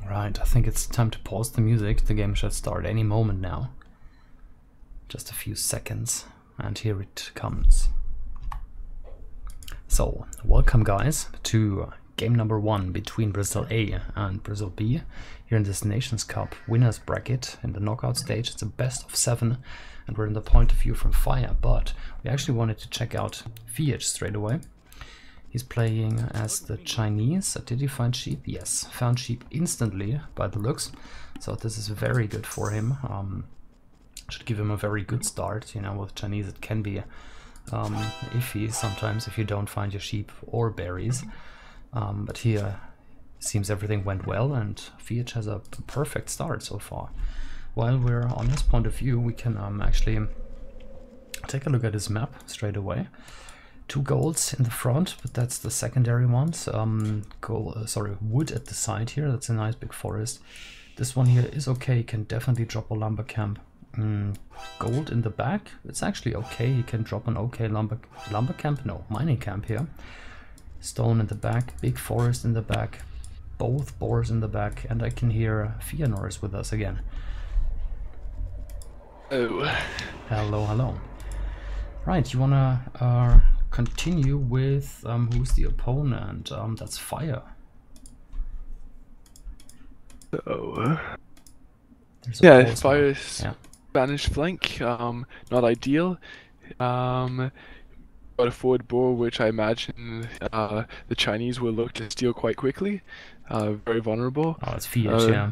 Right, I think it's time to pause the music. The game should start any moment now. Just a few seconds, and here it comes. So, welcome guys to game number 1 between Brazil A and Brazil B here in this Nations Cup winners bracket. In the knockout stage, it's a best of 7, and we're in the point of view from Fire, but we actually wanted to check out VH straight away. He's playing as the Chinese. Did he find sheep? Yes, found sheep instantly by the looks, so this is very good for him. Should give him a very good start. You know, with Chinese it can be iffy sometimes if you don't find your sheep or berries, but here seems everything went well, and VH has a perfect start so far. While we're on his point of view, we can actually take a look at his map straight away. 2 golds in the front, but that's the secondary ones. Wood at the side here, that's a nice big forest. This one here is okay, you can definitely drop a lumber camp. Gold in the back, it's actually okay, you can drop an okay lumber camp, no, mining camp here. Stone in the back, big forest in the back, both boars in the back, and I can hear Fëanor is with us again. Oh. Hello, hello. Right, you wanna continue with who's the opponent? That's Fire. So, yeah, Fire's yeah. Spanish flank, not ideal. Got a forward boar, which I imagine the Chinese will look to steal quite quickly. Very vulnerable. Oh, it's VH, yeah.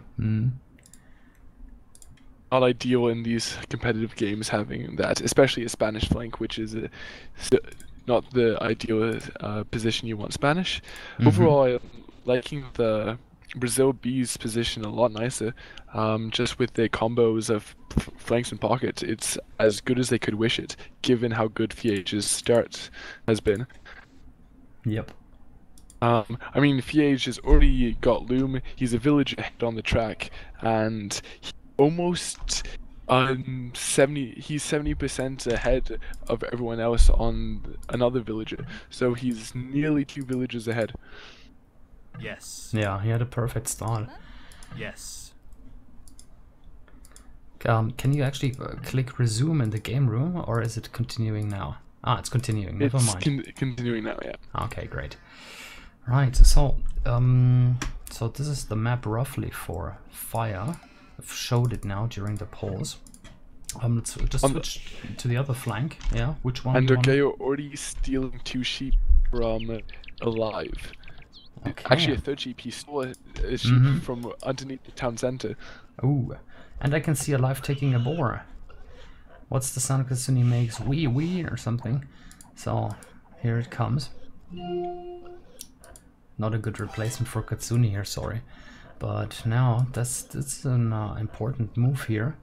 Not ideal in these competitive games having that, especially a Spanish flank, which is not the ideal position you want Spanish. Overall, I'm liking the Brazil B's position a lot nicer. Just with their combos of flanks and pockets, it's as good as they could wish it, given how good VH's start has been. Yep. I mean, VH has already got Loom, he's a village ahead on the track, and he almost he's 70% ahead of everyone else on another villager, so he's nearly 2 villages ahead. Yes. Yeah, he had a perfect start. Yes. Can you actually click resume in the game room, or is it continuing now? Ah, it's continuing. Never mind. It's continuing now, yeah. Okay, great. Right. So, so this is the map roughly for Fire. I've showed it now during the pause. Let's just switch to the other flank. Yeah, which one? And Dogayo already stealing 2 sheep from Alive. Okay. Actually, a 3rd sheep. He stole a sheep from underneath the town center. Ooh, and I can see Alive taking a boar. What's the sound Katsuni makes? Wee wee or something. So here it comes. Not a good replacement for Katsuni here, sorry. But now that's an important move here.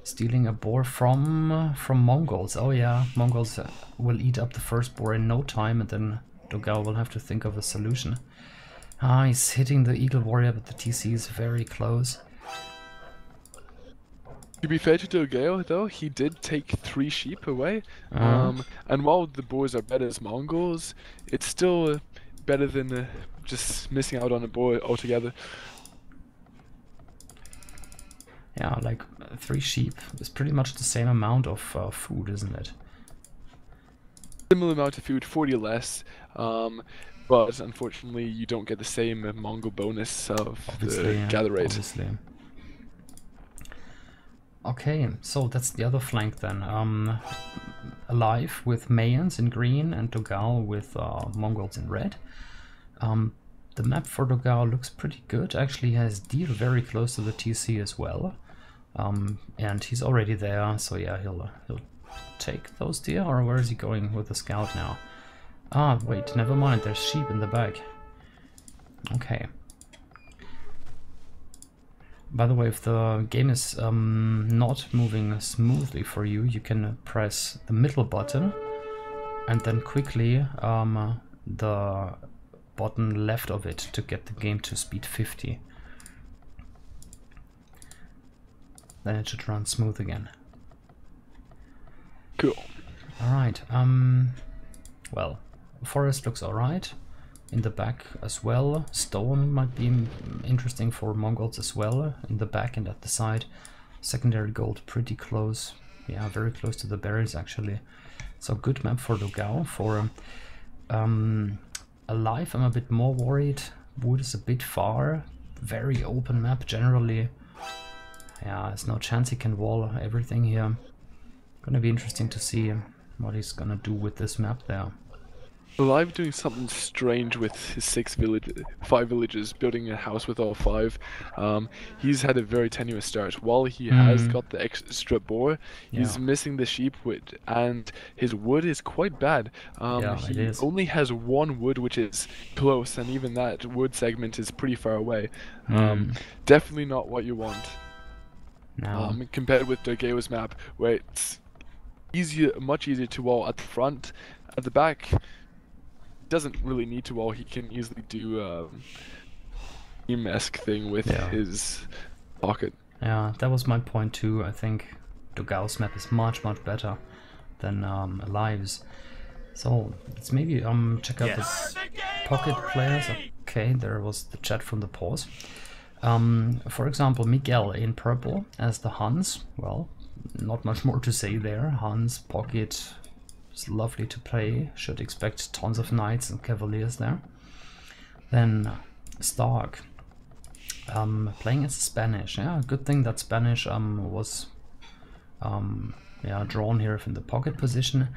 Stealing a boar from Mongols. Oh yeah, Mongols will eat up the first boar in no time, and then Dogao will have to think of a solution. Ah, he's hitting the Eagle Warrior, but the TC is very close. To be fair to Dogao, though, he did take 3 sheep away. And while the boars are better as Mongols, it's still better than just missing out on a boar altogether. Yeah, like 3 sheep is pretty much the same amount of food, isn't it? Similar amount of food, 40 less, but unfortunately you don't get the same Mongol bonus of the gather rate. Obviously. Okay, so that's the other flank then. Alive with Mayans in green and Dogao with Mongols in red. The map for Dogao looks pretty good. Actually, he has deer very close to the TC as well. And he's already there, so yeah, he'll take those deer, or where is he going with the scout now? Ah, wait, never mind, there's sheep in the back. Okay. By the way, if the game is not moving smoothly for you, you can press the middle button and then quickly the button left of it to get the game to speed 50. Then it should run smooth again. Cool. Alright, well, forest looks alright. in the back as well. Stone might be interesting for Mongols as well, in the back and at the side. Secondary gold pretty close, yeah, very close to the berries actually. So good map for Dogao. For Alive I'm a bit more worried. Wood is a bit far, very open map generally. Yeah, there's no chance he can wall everything here. Gonna be interesting to see what he's gonna do with this map there. Alive doing something strange with his 5 villages, building a house with all 5. He's had a very tenuous start. While he has got the extra boar, he's missing the sheep wood, and his wood is quite bad. He only has 1 wood, which is close, and even that wood segment is pretty far away. Definitely not what you want. No. Compared with Dogao's map, where it's much easier to wall at the front, at the back. Doesn't really need to wall. He can easily do team-esque thing with his pocket. Yeah, that was my point too. I think Dogao's map is much better than Alive's. So let's maybe check out the pocket players. Okay, there was the chat from the pause. For example, Miguel in purple as the Hans. Well, not much more to say there. Hans pocket. It's lovely to play. Should expect tons of knights and cavaliers there. Then Stark playing as Spanish. Yeah, good thing that Spanish was drawn here in the pocket position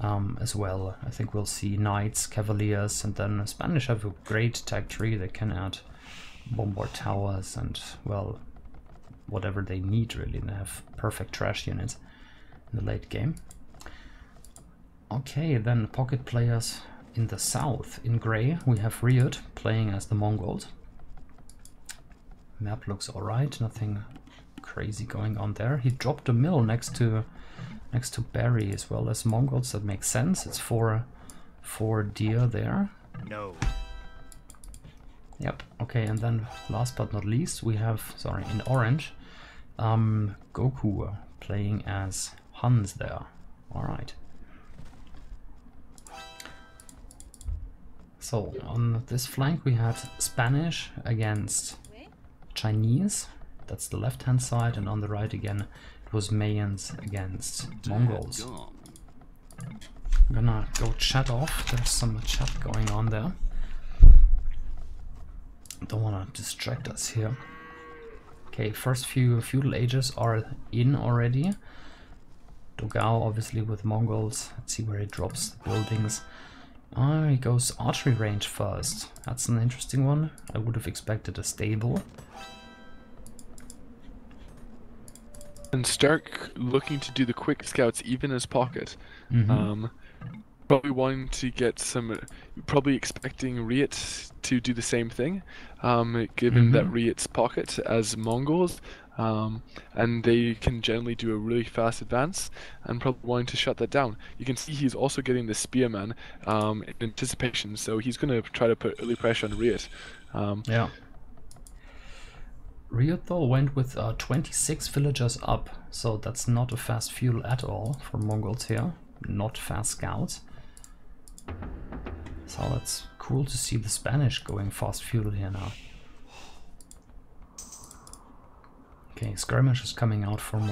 as well. I think we'll see knights, cavaliers, and then Spanish have a great tag tree. They can add bombard towers and, well, whatever they need really. They have perfect trash units in the late game. Okay, then pocket players in the south. In grey we have Riot playing as the Mongols. Map looks alright, nothing crazy going on there. He dropped a mill next to Barry as well as Mongols. That makes sense. It's for deer there. No. Yep. Okay, and then last but not least we have, sorry, in orange, Goku playing as Hans there. Alright. So on this flank we had Spanish against Chinese, that's the left hand side, and on the right again it was Mayans against Mongols. I'm gonna go chat off, there's some chat going on there. Don't wanna distract us here. Okay, first few feudal ages are in already. Dogao obviously with Mongols, let's see where he drops the buildings. He goes archery range first. That's an interesting one. I would have expected a stable. And Stark looking to do the quick scouts even as pocket. Probably wanting to get some, probably expecting Riot to do the same thing, given that Riot's pocket as Mongols. And they can generally do a really fast advance, and probably wanting to shut that down. You can see he's also getting the Spearman in anticipation, so he's going to try to put early pressure on Riot. Yeah. Riot though went with 26 villagers up, so that's not a fast feudal at all for Mongols here. Not fast scouts. So that's cool to see the Spanish going fast feudal here now. Okay, skirmish is coming out from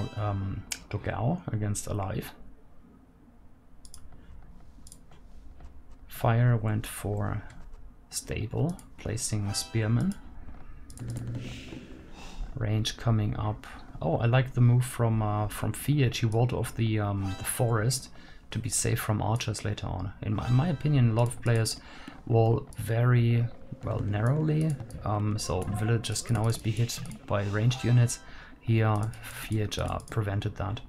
Dogao against Alive. Fire went for stable, placing Spearman. Range coming up. Oh, I like the move from Fiat. He walled off the forest to be safe from archers later on. In my opinion, a lot of players wall very well narrowly, so villagers can always be hit by ranged units. Here, Fiat prevented that.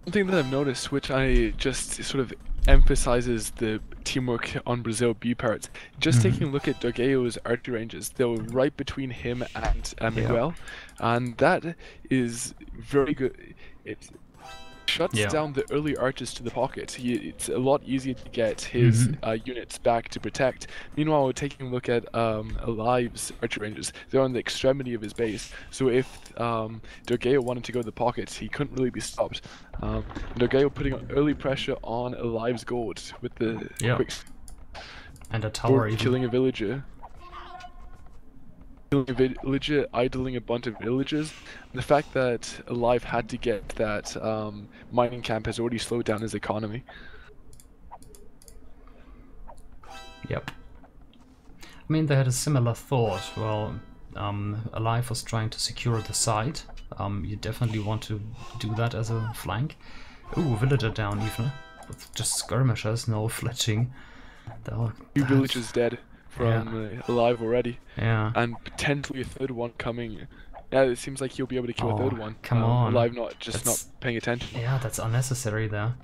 One thing that I've noticed, which I just sort of emphasizes the teamwork on Brazil B parts, just taking a look at Dogao's archery ranges, they were right between him and Miguel, and that is very good. It shuts down the early archers to the pocket. It's a lot easier to get his units back to protect. Meanwhile, we're taking a look at Alive's archer ranges. They're on the extremity of his base, so if Dogao wanted to go to the pocket, he couldn't really be stopped. Dogao putting early pressure on Alive's gold with the quick. And a tower or even. killing a villager. Killing a villager, idling a bunch of villagers. The fact that Alive had to get that mining camp has already slowed down his economy. Yep. I mean, they had a similar thought. Well, Alive was trying to secure the site. You definitely want to do that as a flank. Ooh, villager down even. With just skirmishers, no fletching. Two villagers dead from Alive already. Yeah. And potentially a third one coming. Yeah, it seems like he'll be able to kill a third one. Come on. Alive not paying attention. Yeah, that's unnecessary there.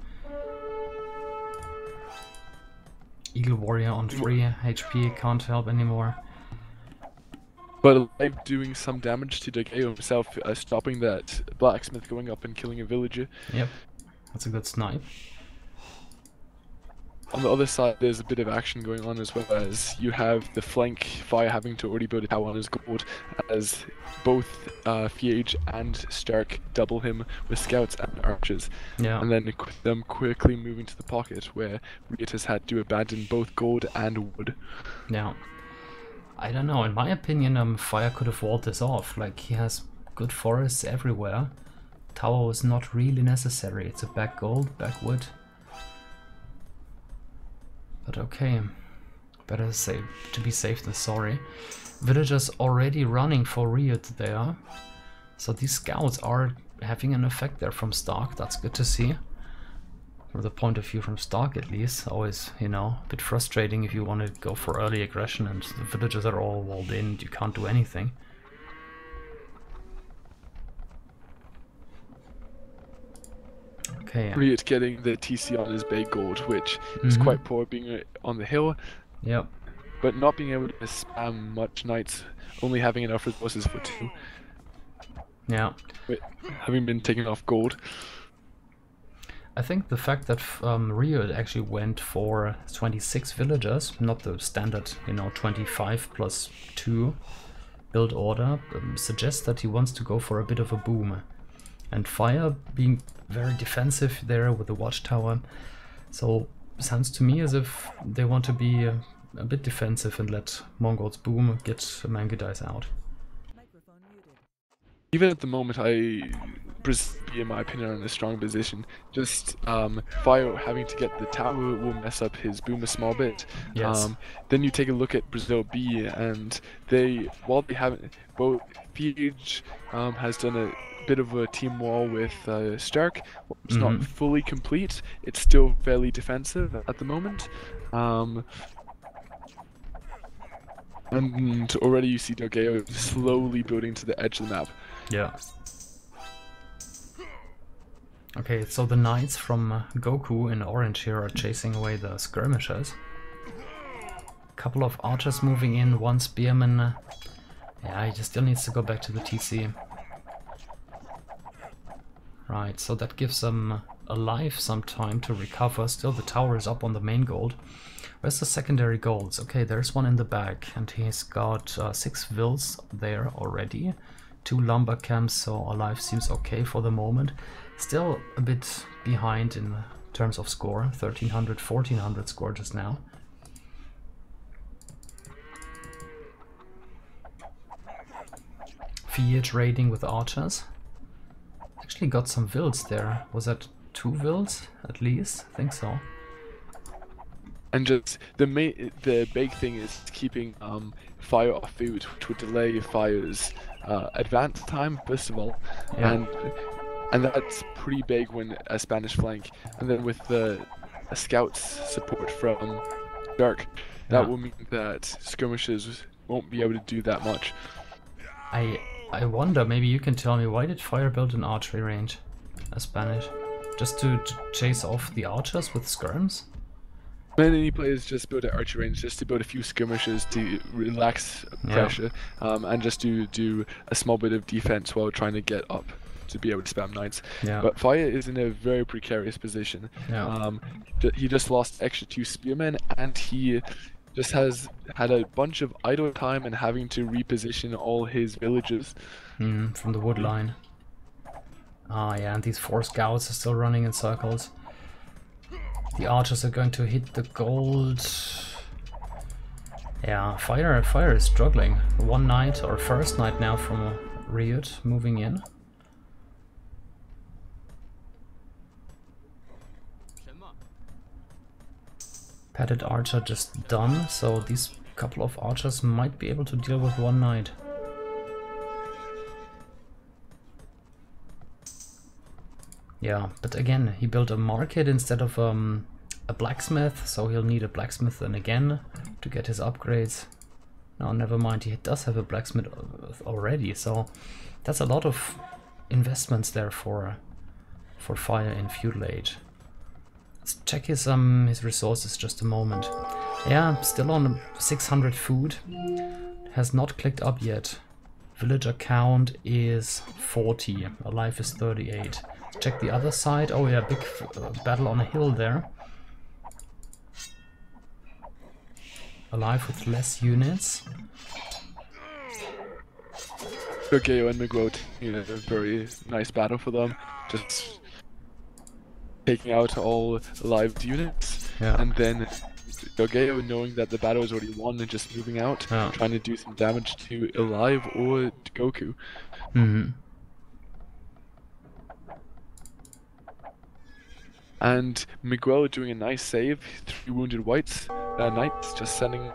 Eagle Warrior on 3 HP, can't help anymore. But Alive doing some damage to Dogeo himself, stopping that blacksmith going up and killing a villager. Yep, that's a good snipe. On the other side, there's a bit of action going on as well, as you have the flank Fire having to already build a tower on his gold, as both Fiage and Stark double him with scouts and archers. Yeah. And then them quickly moving to the pocket, where Riot has had to abandon both gold and wood. Yeah. I don't know, in my opinion, Fire could have walled this off. Like, he has good forests everywhere. Tower was not really necessary. It's a back gold, back wood. But okay, better to be safe than sorry. Villagers already running for Riot there. So these scouts are having an effect there from Stark, that's good to see. From the point of view from Stark at least, always, you know, a bit frustrating if you want to go for early aggression and the villagers are all walled in, you can't do anything. Okay. Riot getting the TC on his bay gold, which is quite poor being on the hill. Yep. But not being able to spam much knights, only having enough resources for 2. Yeah. Having been taken off gold. I think the fact that Riot actually went for 26 villagers, not the standard, you know, 25 plus 2 build order, suggests that he wants to go for a bit of a boom. And Fire being very defensive there with the watchtower, so sounds to me as if they want to be a bit defensive and let Mongols boom, get Mangudais out. Even at the moment, Brazil, in my opinion, are in a strong position. Just Fire having to get the tower will mess up his boom a small bit. Yes. Then you take a look at Brazil B, and while they haven't, both Fiage has done a bit of a team wall with Stark. It's not fully complete. It's still fairly defensive at the moment. And already you see Dogeo slowly building to the edge of the map. Yeah. Okay, so the knights from Goku in orange here are chasing away the skirmishers. Couple of archers moving in, one spearman. Yeah, he just still needs to go back to the TC. Right, so that gives them Alive some time to recover. Still the tower is up on the main gold. Where's the secondary golds? Okay, there's one in the back, and he's got 6 vills there already. 2 lumber camps, so Alive seems okay for the moment. Still a bit behind in terms of score. 1300, 1400 score just now. Fiat raiding with archers. Actually got some vills there. Was that 2 vills at least? I think so. And just the big thing is keeping Fire off food, which would delay Fire's advance time first of all, Yeah. and that's pretty big when a Spanish flank, and then with the scouts support from Dark, that will mean that skirmishers won't be able to do that much. I wonder, maybe you can tell me, why did Fire build an archery range? A Spanish? Just to chase off the archers with skirms? Many players just build an archer range just to build a few skirmishes to relax pressure, and just to do a small bit of defense while trying to get up to be able to spam knights. Yeah. But Fire is in a very precarious position. Yeah. He just lost extra 2 spearmen, and he just has had a bunch of idle time and having to reposition all his villages. From the wood line. Ah, yeah, and these 4 scouts are still running in circles. The archers are going to hit the gold. Yeah, fire is struggling. One knight or first knight now from Riot moving in. Padded archer just done, so these couple of archers might be able to deal with one knight. Yeah, but again, he built a market instead of a blacksmith, so he'll need a blacksmith then again to get his upgrades. No, never mind, he does have a blacksmith already, so that's a lot of investments there for fire in feudal age. Let's check his resources just a moment. Yeah, still on 600 food. Has not clicked up yet. Villager count is 40. Alive is 38. Check the other side. Oh yeah, big battle on a hill there. Alive with less units. Gorgeo and Miguel, a very nice battle for them. Just taking out all alive units, Yeah. and then Gorgeo, knowing that the battle is already won, and just moving out, Yeah. trying to do some damage to Alive or to Goku. Mm-hmm. And Miguel doing a nice save, 3 wounded knights, just sending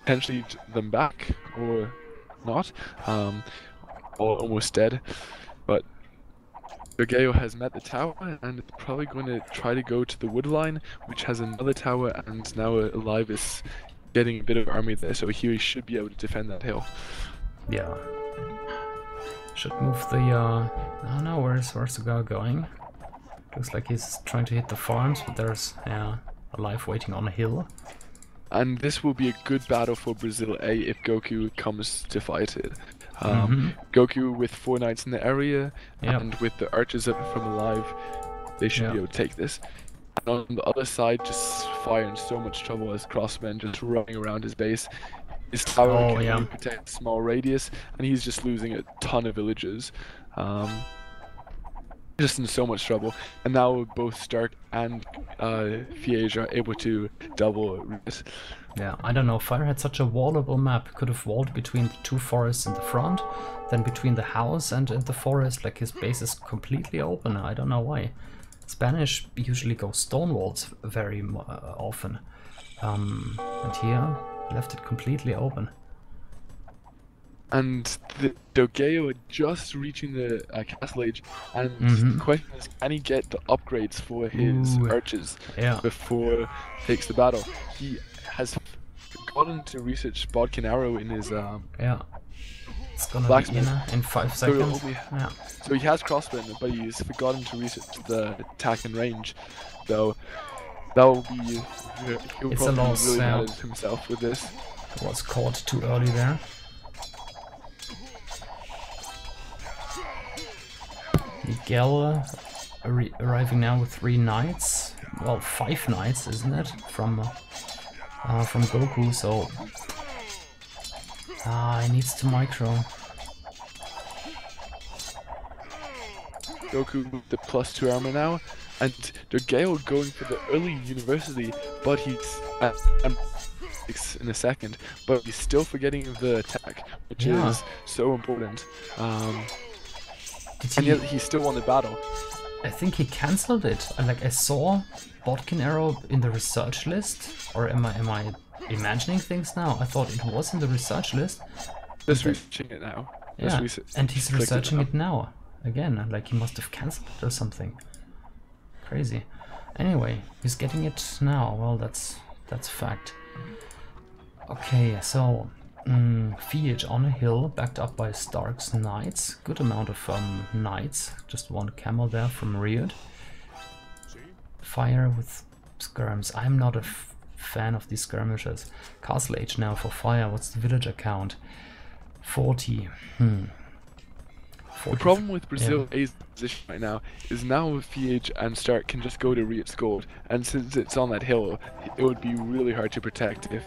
potentially them back, or not, or almost dead. But Gorgeo has met the tower and is probably going to try to go to the wood line, which has another tower, and now Alive is getting a bit of army there, so he should be able to defend that hill. Yeah. Should move the oh no, where's the guy going? Looks like he's trying to hit the farms, but there's Alive waiting on a hill. And this will be a good battle for Brazil A if Goku comes to fight it. Goku with 4 knights in the area, Yep. and with the archers up from Alive, they should be able to take this. And on the other side, just Fire in so much trouble as Crossman just running around his base. His tower can only protect a small radius, and he's just losing a ton of villagers. Just in so much trouble. And now both Stark and Fiege are able to double this. Yeah, I don't know, Fire had such a wallable map, could have walled between the 2 forests in the front, then between the house and the forest, like his base is completely open, I don't know why. Spanish usually go stone walls very often, and here, left it completely open. And the Dogeo are just reaching the castle age, and the question is, can he get the upgrades for his archers before he takes the battle? He has forgotten to research Bodkin Arrow in his it's gonna be in 5 seconds. So he has crossbow, but he's forgotten to research the attack and range. So that will be he'll it's a loss. Really mad at himself with this. Was caught too early there. Miguel arriving now with 3 knights. Well, 5 knights, isn't it? From Goku, so he needs to micro. Goku with the +2 armor now, and Dogeo going for the early university, but he's in a second, but he's still forgetting the attack, which is so important. And yet he still won the battle. I think he cancelled it. I saw Bodkin Arrow in the research list, or am I imagining things now? I thought it was in the research list. Just researching it now. Yeah, and he's researching it now. Again, like he must have cancelled it or something. Crazy. Anyway, he's getting it now. Well, that's fact. Okay, so Fiege on a hill, backed up by Stark's knights. Good amount of knights. Just 1 camel there from Riot. Fire with skirms. I'm not a fan of these skirmishes. Castle age now for Fire. What's the villager count? 40. 40. The problem with Brazil A's position right now is now Fiege and Stark can just go to Riot's gold, and since it's on that hill, it would be really hard to protect if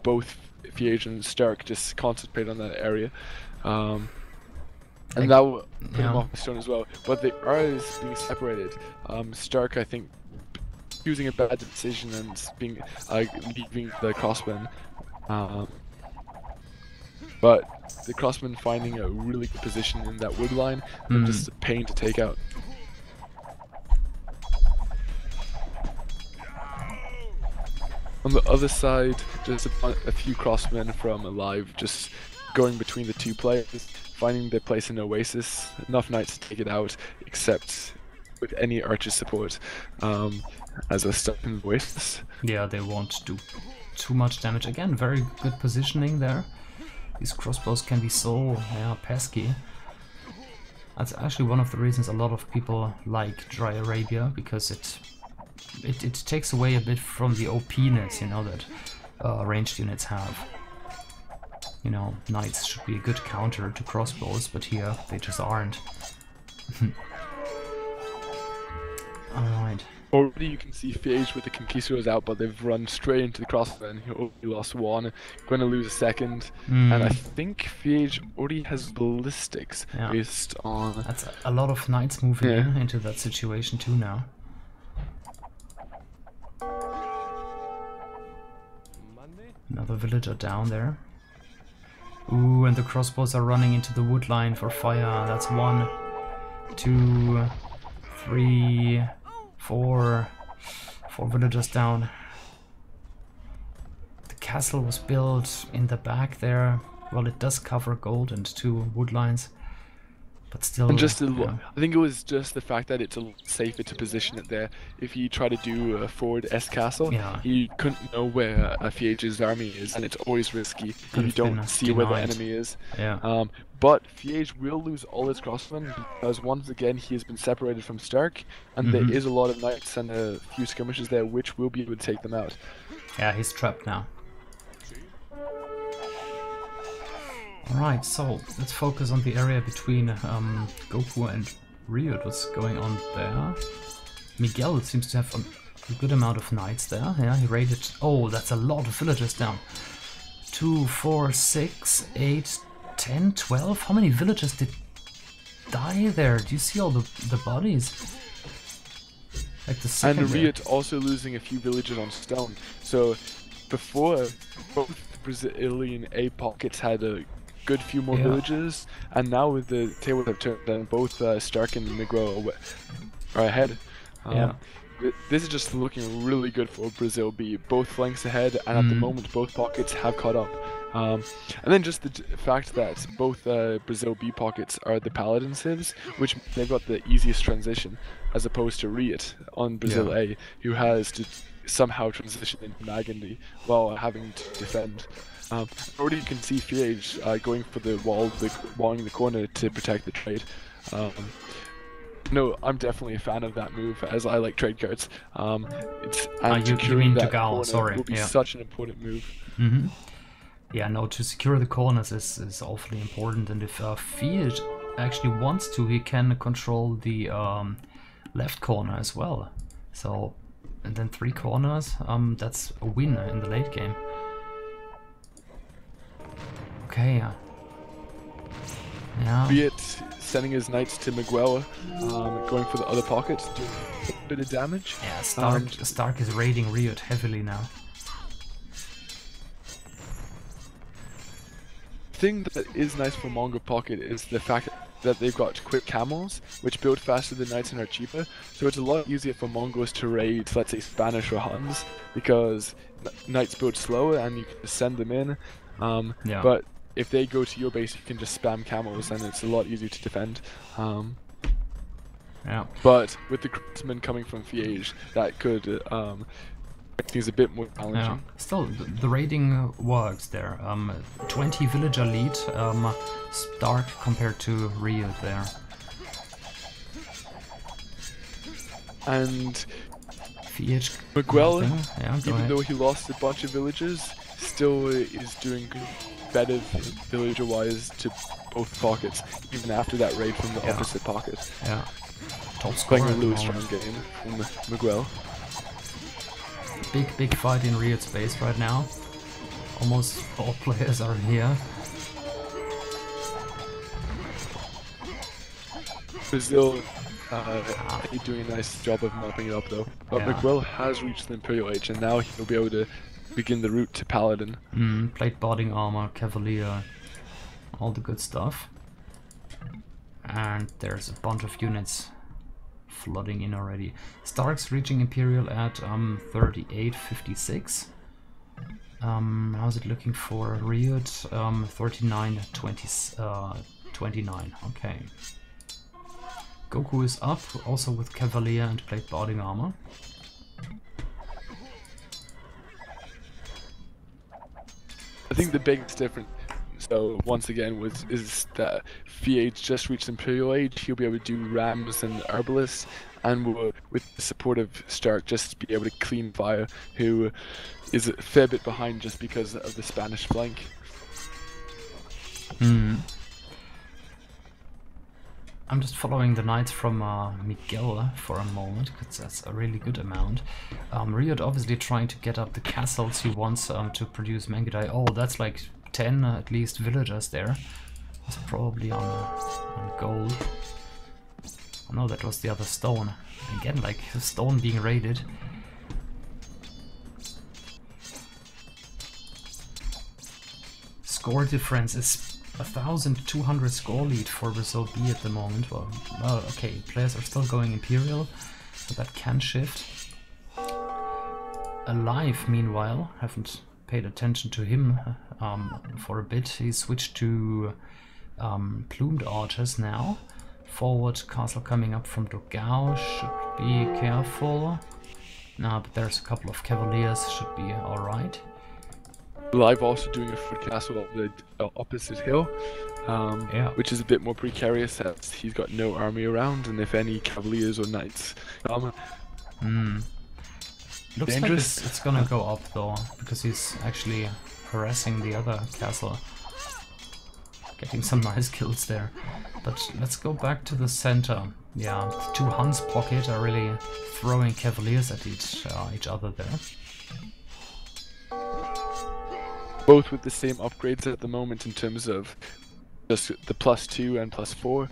both Fiege and Stark just concentrate on that area. And that will put him off the stone as well. But they are being separated. Stark, I think, choosing a bad decision and being leaving the crossbow But the crossman finding a really good position in that wood line, and just a pain to take out. On the other side, just a few crossmen from Alive just going between the two players, finding their place in Oasis. Enough knights to take it out, except with any archer support, as they're stuck in Oasis. Yeah, they won't do too much damage. Again, very good positioning there. These crossbows can be so pesky. That's actually one of the reasons a lot of people like Dry Arabia, because it takes away a bit from the OP-ness, you know, that ranged units have. You know, knights should be a good counter to crossbows, but here they just aren't. Alright. Already you can see Phage with the Conquistadors out, but they've run straight into the crossman. He already lost one, going to lose a second. And I think Phage already has ballistics based on... That's a lot of knights moving into that situation too now. Another villager down there. Ooh, and the crossbows are running into the wood line for fire. That's 1, 2, 3, 4 villagers down. The castle was built in the back there. Well, it does cover gold and 2 wood lines, but still. And just I think it was just the fact that it's a lot safer to position it there. If you try to do a forward S castle, you couldn't know where Phage's army is, and it's always risky if you don't see where the enemy is. But Phage will lose all his crossmen because once again he has been separated from Stark, and there is a lot of knights and a few skirmishes there which will be able to take them out. Yeah, he's trapped now. Alright, so let's focus on the area between Goku and Ryut. What's going on there? Miguel seems to have a good amount of knights there. Yeah, he raided... Oh, that's a lot of villagers down. 2, 4, 6, 8, 10, 12? How many villagers did die there? Do you see all the bodies? Like the second and Ryut also losing a few villagers on stone. So before, both Brazilian A pockets had a good few more villages, and now with the tables have turned and both Stark and Miguel are ahead. This is just looking really good for Brazil B. Both flanks ahead, and at the moment both pockets have caught up. And then just the fact that both Brazil B pockets are the Paladin civs, which they've got the easiest transition, as opposed to Ryut on Brazil A, who has to somehow transition into Nagandy while having to defend. Already you can see Phage going for the wall, walling the corner to protect the trade. No, I'm definitely a fan of that move, as I like trade cards. You mean to Gal, sorry. Will be such an important move. Yeah, no, to secure the corners is awfully important, and if Phage actually wants to, he can control the left corner as well. So, and then 3 corners, that's a win in the late game. Okay, Ryut sending his knights to Miguel, going for the other pockets, doing a bit of damage. Yeah, Stark is raiding Ryut heavily now. The thing that is nice for Mongol Pocket is the fact that they've got quick camels, which build faster than knights and are cheaper, so it's a lot easier for Mongols to raid, let's say, Spanish or Huns, because knights build slower and you can just send them in. But if they go to your base, you can just spam camels, and it's a lot easier to defend. But with the craftsmen coming from Phage, that could make things a bit more challenging. Still, the raiding works there. 20 villager lead, Stark compared to Ryut there. And Phage, Miguel, even though he lost a bunch of villagers, still is doing better villager-wise to both pockets, even after that raid from the opposite pocket. Top scorer. Playing a really strong game from Miguel. Big fight in Ryut's base right now. Almost all players are here. Brazil doing a nice job of mopping it up though. But Miguel has reached the Imperial Age, and now he'll be able to begin the route to Paladin. Plate body armor, Cavalier, all the good stuff. And there's a bunch of units flooding in already. Stark's reaching Imperial at 38.56. How's it looking for Riot? 39.29. Okay. Goku is up, also with Cavalier and plate body armor. I think the biggest difference, so once again, is that VH just reached Imperial Age. He'll be able to do Rams and Herbalists, and will, with the support of Stark, just be able to clean fire, who is a fair bit behind just because of the Spanish flank. I'm just following the knights from Miguel for a moment, because that's a really good amount. Riot obviously trying to get up the castles he wants to produce Mangudai. Oh, that's like 10 at least villagers there. That's probably on gold. Oh no, that was the other stone. Again, like a stone being raided. Score difference is 1,200 score lead for Brazil B at the moment. Well, okay, players are still going Imperial, so that can shift. Alive, meanwhile, haven't paid attention to him for a bit. He switched to plumed archers now. Forward castle coming up from Dogao, should be careful. No, but there's a couple of cavaliers, should be alright. Live also doing a foot castle on the opposite hill, which is a bit more precarious as he's got no army around, and if any cavaliers or knights come, looks dangerous. like it's gonna go up though, because he's actually harassing the other castle. Getting some nice kills there. But let's go back to the center. Yeah, the two Huns pocket are really throwing cavaliers at each other there. Both with the same upgrades at the moment in terms of just the +2 and +4.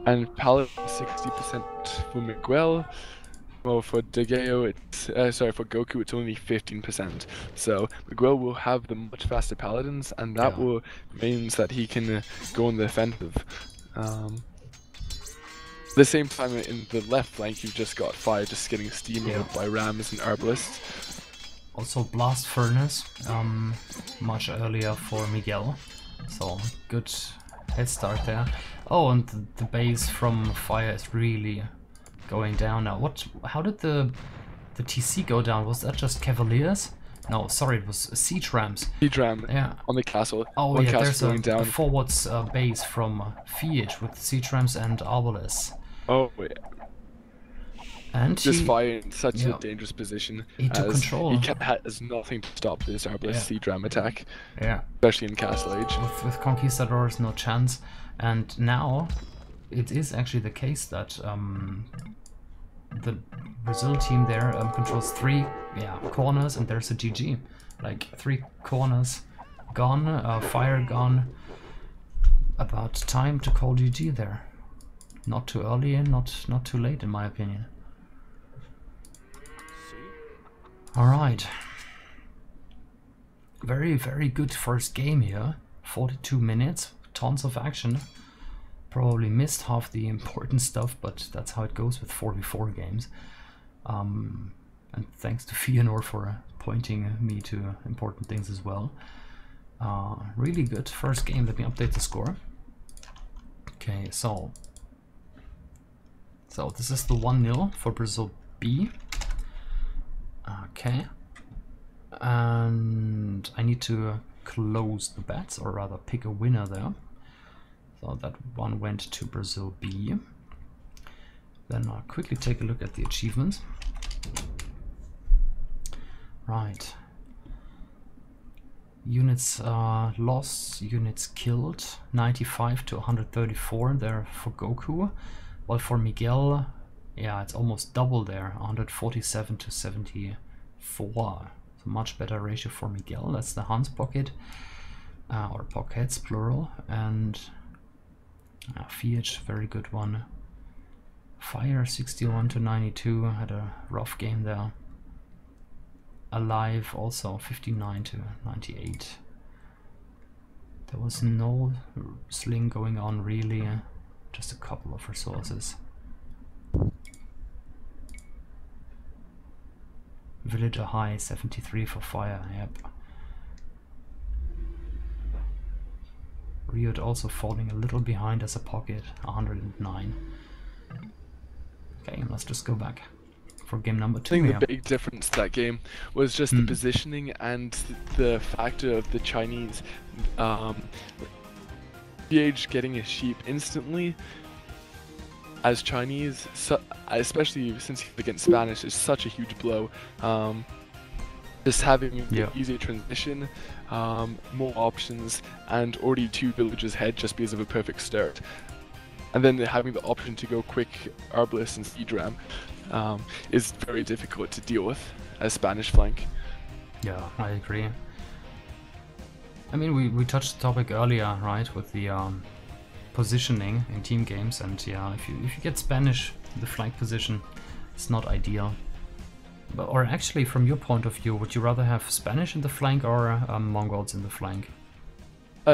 And Paladin 60% for Miguel. Well, for Degeo, it's for Goku, it's only 15%. So Miguel will have the much faster Paladins, and that will means that he can go on the offensive. At the same time, in the left flank, you've just got fire just getting steamrolled by Rams and Herbalists. Also Blast Furnace, much earlier for Miguel, so good head start there. Oh, and the base from fire is really going down now. How did the TC go down? Was that just Cavaliers? No, sorry, it was Siege Rams. Siege Ram, yeah, on the castle. Oh one yeah, castle there's going down. a forwards base from Fiat with Siege Rams and Arbalists. Oh yeah. And just fire in such a dangerous position. He took control. He has nothing to stop this Arbalist Siege Ram attack. Yeah. Especially in Castle Age. With Conquistadors, no chance. And now it is actually the case that the Brazil team there controls 3 corners, and there's a GG. Like 3 corners gone, fire gone. About time to call GG there. Not too early and not too late in my opinion. Alright. Very, very good first game here. 42 minutes, tons of action. Probably missed half the important stuff, but that's how it goes with 4v4 games. And thanks to Fionor for pointing me to important things as well. Really good first game. Let me update the score. Okay, so this is the 1-0 for Brazil B. Okay, and I need to close the bets, or rather pick a winner there. So that one went to Brazil B. Then I'll quickly take a look at the achievements. Right. Units lost, units killed, 95 to 134 there for Goku. While for Miguel, yeah, it's almost double there, 147 to 74. So much better ratio for Miguel. That's the Hans pocket, or pockets plural, and Fiat, very good one. Fire 61 to 92 had a rough game there. Alive also 59 to 98. There was no sling going on really, just a couple of resources. Villager high 73 for fire, yep. Riot also falling a little behind as a pocket, 109. Okay, let's just go back for game number 2. I think the big difference that game was just the positioning and the factor of the Chinese PH getting a sheep instantly. As Chinese, especially since he's against Spanish, is such a huge blow. Just having the easier transition, more options, and already 2 villages ahead just because of a perfect start. And then having the option to go quick Arbalest and Siege Ram is very difficult to deal with as Spanish flank. Yeah, I agree. I mean, we touched the topic earlier, right, with the positioning in team games, and yeah, if you get Spanish in the flank position, it's not ideal. But, or actually, from your point of view, would you rather have Spanish in the flank or Mongols in the flank?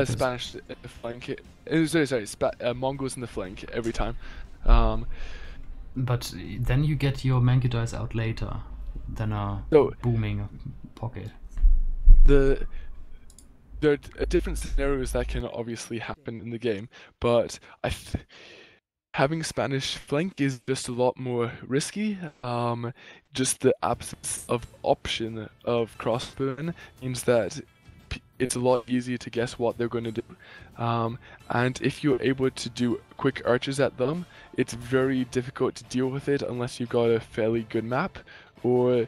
Spanish in the flank. Mongols in the flank every time. But then you get your Mangudais out later than a booming pocket. There are different scenarios that can obviously happen in the game, but having Spanish flank is just a lot more risky. Just the absence of option of crossbowmen means that it's a lot easier to guess what they're going to do. And if you're able to do quick archers at them, it's very difficult to deal with it unless you've got a fairly good map, or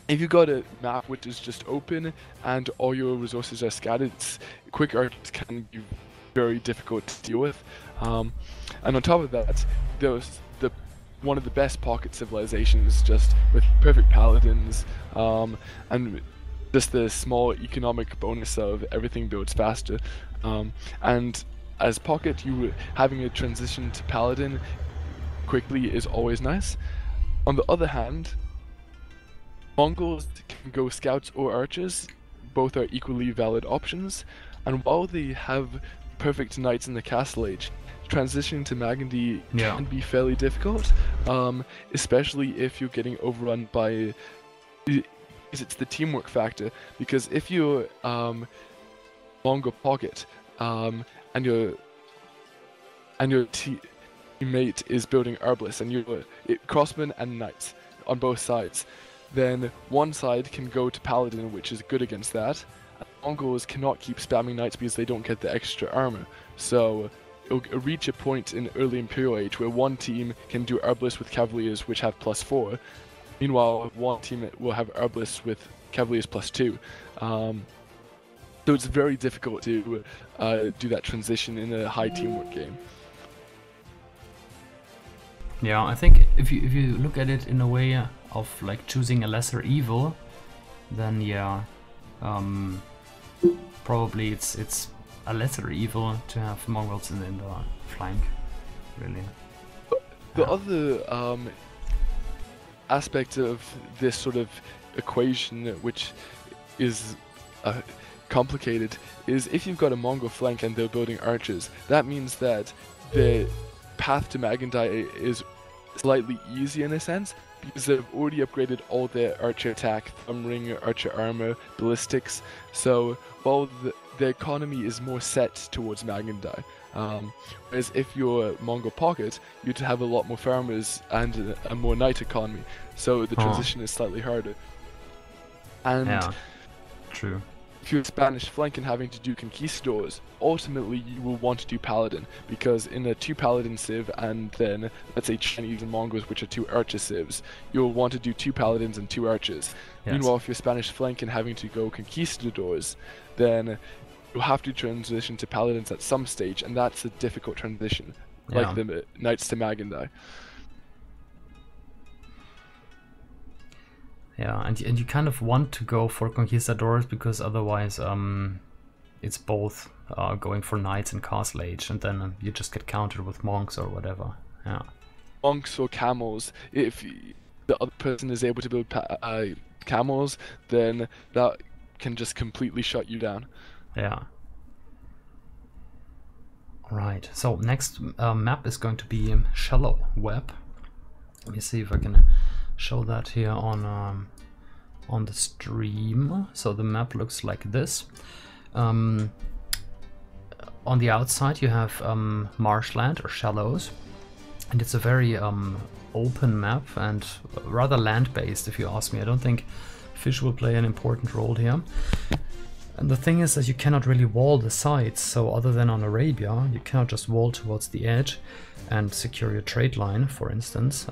if you've got a map which is just open and all your resources are scattered, quick archers can be very difficult to deal with. And on top of that, there's one of the best pocket civilizations, just with perfect paladins, and just the small economic bonus of everything builds faster. And as pocket, having a transition to paladin quickly is always nice. On the other hand, Mongols can go scouts or archers. Both are equally valid options, and while they have perfect knights in the castle age, transitioning to Magandy can be fairly difficult, especially if you're getting overrun by... It's the teamwork factor, because if you're Mongol pocket and your teammate is building Arbalest and you're crossmen and knights on both sides, then one side can go to paladin, which is good against that. Mongols cannot keep spamming knights because they don't get the extra armor. So it'll reach a point in early Imperial Age where one team can do Arbalest with Cavaliers, which have +4. Meanwhile, one team will have Arbalest with Cavaliers +2. So it's very difficult to do that transition in a high teamwork game. Yeah, I think if you look at it in a way of like choosing a lesser evil, then yeah, probably it's a lesser evil to have Mongols in the flank, really. The other aspect of this sort of equation, which is complicated, is if you've got a Mongol flank and they're building archers, that means that the path to Magandy is slightly easy in a sense, because they've already upgraded all their archer attack, thumb ring, archer armor, ballistics, so while the economy is more set towards Magandy. Whereas if you're Mongol pocket, you'd have a lot more farmers and a more knight economy, so the transition is slightly harder. And yeah, true. If you're Spanish flank and having to do conquistadors, ultimately you will want to do paladin, because in a 2 paladin civ and then let's say Chinese and Mongols, which are 2 archer civs, you'll want to do 2 paladins and 2 archers. Yes. Meanwhile, if you're Spanish flank and having to go conquistadors, then you'll have to transition to paladins at some stage, and that's a difficult transition, like the knights to Magandy. Yeah, and you kind of want to go for conquistadors because otherwise it's both going for knights and castle age, and then you just get countered with monks or whatever. Yeah. Monks or camels. If the other person is able to build camels, then that can just completely shut you down. Yeah. Right. So next map is going to be Shallow Web. Let me see if I can show that here on the stream. So the map looks like this. On the outside you have marshland or shallows, and it's a very open map and rather land-based, if you ask me. I don't think fish will play an important role here. And the thing is that you cannot really wall the sides, so other than on Arabia, you cannot just wall towards the edge and secure your trade line, for instance.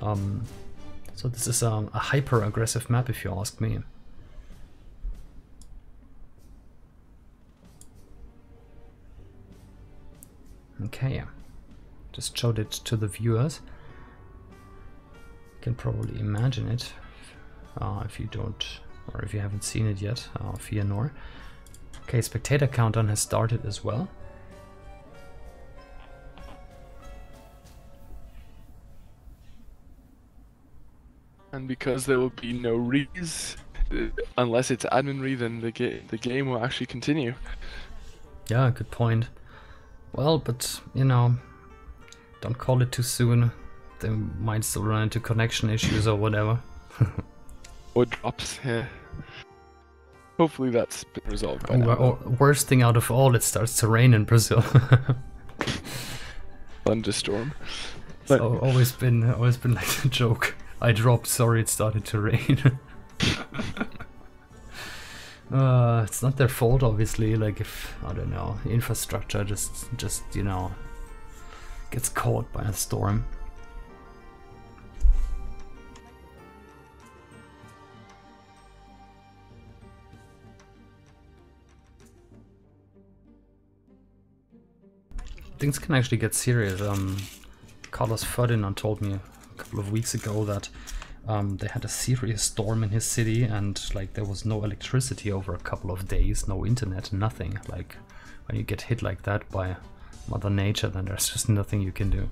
So this is a hyper-aggressive map, if you ask me. Okay, just showed it to the viewers. You can probably imagine it if you don't, or if you haven't seen it yet, fear nor. Okay, spectator countdown has started as well. And because there will be no rees, unless it's admin re, then the game will actually continue. Yeah, good point. Well, but you know, don't call it too soon. They might still run into connection issues or whatever. Or drops, yeah. Hopefully that's been resolved by now. Or worst thing out of all, it starts to rain in Brazil. Thunderstorm. It's always been like a joke. I dropped, sorry, it started to rain. It's not their fault, obviously. Like, if I don't know, infrastructure just you know, gets caught by a storm. Things can actually get serious. Carlos Ferdinand told me a couple of weeks ago that they had a serious storm in his city, and like there was no electricity over a couple of days, no internet, nothing. Like when you get hit like that by Mother Nature, then there's just nothing you can do.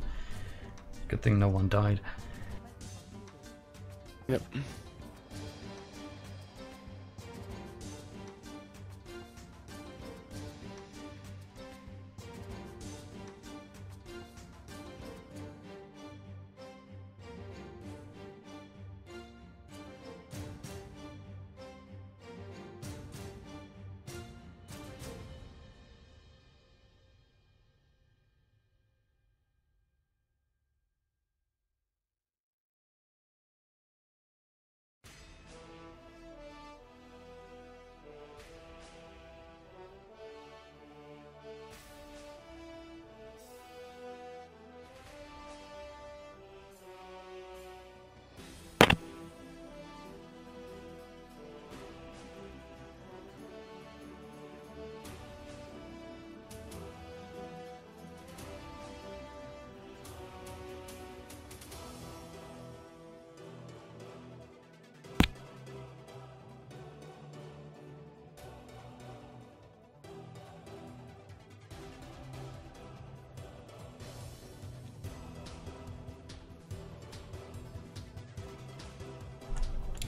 Good thing no one died. Yep.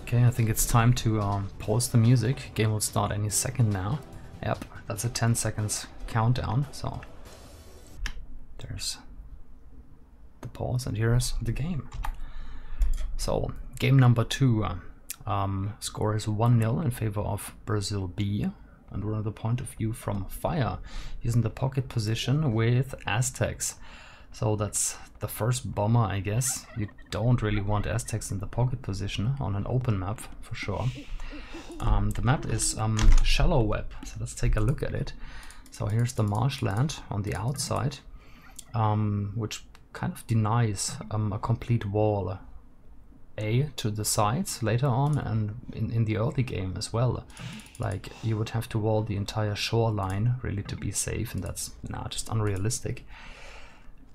Okay, I think it's time to pause the music. Game will start any second now. Yep, that's a 10 seconds countdown, so there's the pause and here's the game. So, game number 2, score is 1-0 in favor of Brazil B, and we're on the point of view from Fire. He's in the pocket position with Aztecs. So that's the first bomber, I guess. You don't really want Aztecs in the pocket position on an open map, for sure. The map is Shallow Web, so let's take a look at it. So here's the marshland on the outside, which kind of denies a complete wall. To the sides later on, and in the early game as well. Like, you would have to wall the entire shoreline really to be safe, and that's just unrealistic.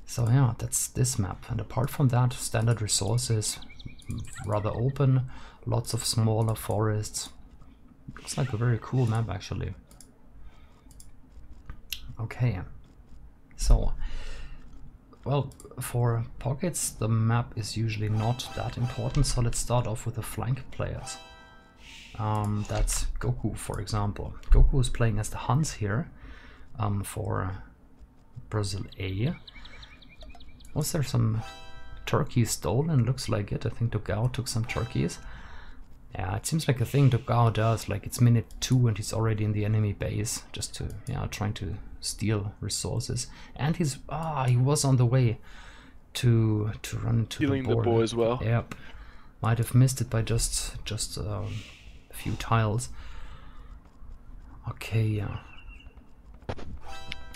So yeah, that's this map, and apart from that, standard resources, rather open, lots of smaller forests. Looks like a very cool map, actually. Okay, so Well, for pockets, the map is usually not that important, so let's start off with the flank players. That's Goku, for example. Goku is playing as the Huns here for Brazil A. Was there some turkeys stolen? Looks like it. I think Dogao took some turkeys. Yeah, it seems like a thing Dogao does. Like, it's minute 2 and he's already in the enemy base, just to, yeah, trying to steal resources. And he's he was on the way to run into Stealing the boar as well. Yep, might have missed it by just a few tiles. Okay, yeah.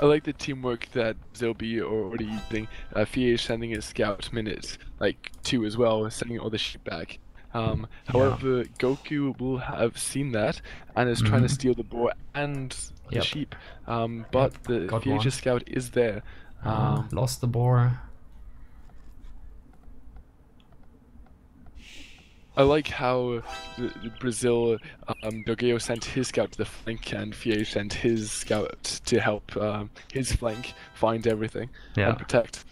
I like the teamwork that Zilby are already using. Fie sending his scout minute like 2 as well, sending all the sheep back. However, Goku will have seen that and is trying to steal the boar and the sheep. But the Fie scout is there. Lost the boar. I like how Brazil, Dogeo sent his scout to the flank and Fie sent his scout to help his flank find everything and protect.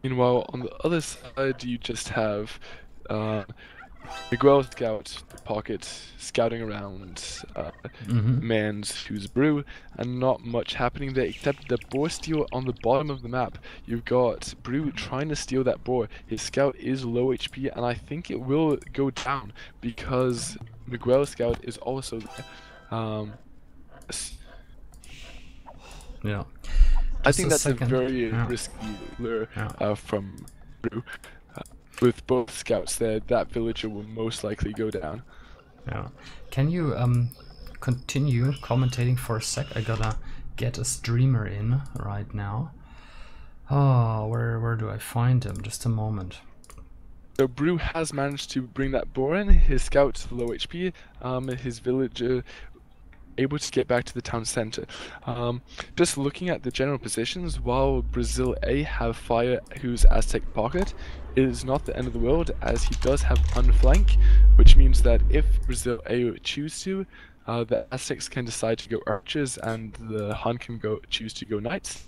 Meanwhile, on the other side, you just have Miguel's scout pocket scouting around Mans who's Brew, and not much happening there except the boar steal on the bottom of the map. You've got Brew trying to steal that boar. His scout is low HP, and I think it will go down because Miguel's scout is also there. Yeah. I think that's a very risky lure from Brew. With both scouts there, that villager will most likely go down. Yeah. Can you continue commentating for a sec? I gotta get a streamer in right now. Oh, where do I find him? Just a moment. So Brew has managed to bring that boar in. His scout low HP. His villager able to get back to the town center. Just looking at the general positions, while Brazil A have Fire who's Aztec pocket, it is not the end of the world as he does have unflank, which means that if Brazil A choose to, the Aztecs can decide to go archers and the Hun can choose to go knights.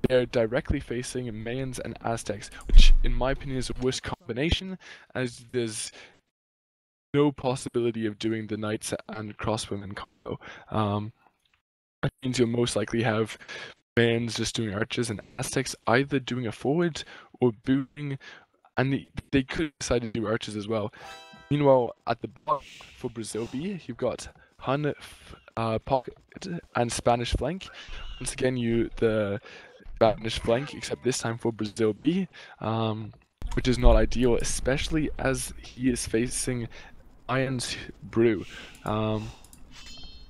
They're directly facing Mayans and Aztecs, which in my opinion is a worst combination as there's no possibility of doing the knights and crossbowmen combo. That means you'll most likely have Mayans just doing archers and Aztecs either doing a forward or booting, and they could decide to do archers as well. Meanwhile, at the bottom for Brazil B, you've got Hun pocket and Spanish flank. Once again, the Spanish flank, except this time for Brazil B, which is not ideal, especially as he is facing Mayans Brew. So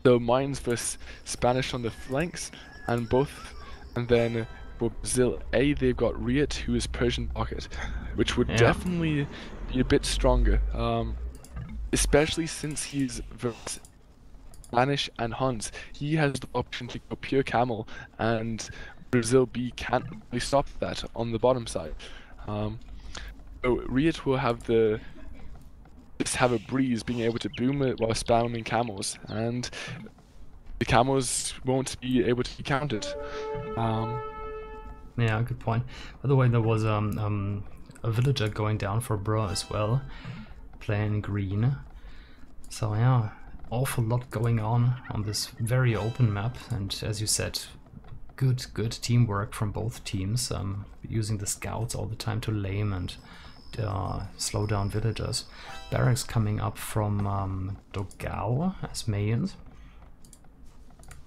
Mayans versus Spanish on the flanks, and then for Brazil A they've got Riet who is Persian pocket, which would definitely be a bit stronger, especially since he's versus Spanish and Huns. He has the option to go pure camel, and Brazil B can't really stop that on the bottom side. So Riet will have have a breeze being able to boom it while spamming camels, and the camels won't be able to be counted. Yeah, good point. By the way, there was a villager going down for Bro as well, playing green. So yeah, awful lot going on this very open map, and as you said, good teamwork from both teams, using the scouts all the time to lame and slow down villagers. Barracks coming up from Dogao as Mayans.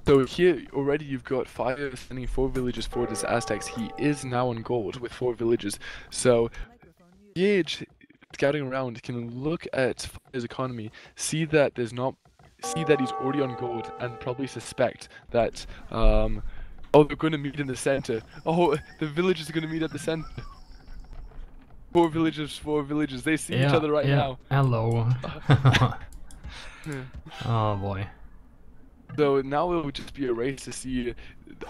So here already you've got Fire sending 4 villagers forward as Aztecs. He is now on gold with 4 villagers. So Gage scouting around can look at Fire's economy, see that he's already on gold, and probably suspect that oh, they're going to meet in the center. Oh, the villagers are going to meet at the center. 4 villagers. They see each other right now. Hello. Oh boy. So now it will just be a race to see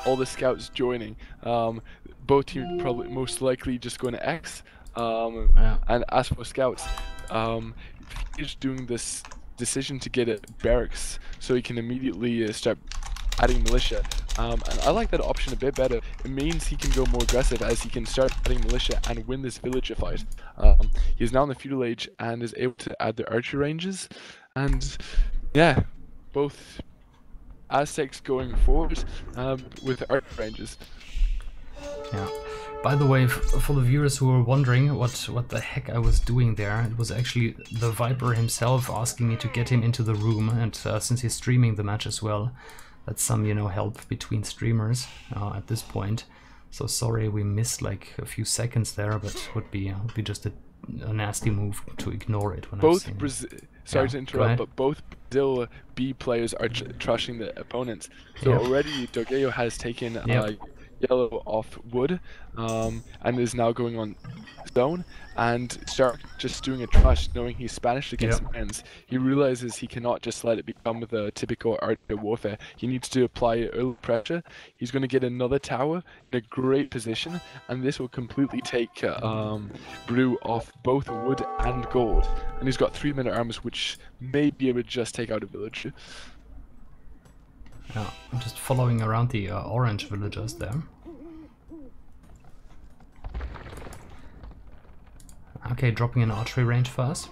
all the scouts joining. Both teams probably most likely just going to X. And as for scouts, he's doing this decision to get a barracks so he can immediately start adding militia. And I like that option a bit better. It means he can go more aggressive as he can start adding militia and win this villager fight. He is now in the feudal age and is able to add the archer ranges. And yeah, both Aztecs going forward with archer ranges. Yeah. By the way, for the viewers who were wondering what the heck I was doing there, it was actually the Viper himself asking me to get him into the room, and since he's streaming the match as well, that's some, you know, help between streamers at this point. So sorry we missed like a few seconds there, but would be just a nasty move to ignore it when both I've seen it. Sorry to interrupt, but both Brazil B players are trashing the opponents. So already Dorgeo has taken yellow off wood and is now going on zone, and Stark just doing a trust, knowing he's Spanish against men's. He realizes he cannot just let it become the typical archer warfare. He needs to apply early pressure. He's going to get another tower in a great position, and this will completely take Brew off both wood and gold. And he's got 3 men at arms, which may be able to just take out a village. Yeah, I'm just following around the orange villagers there. Okay, dropping an archery range first.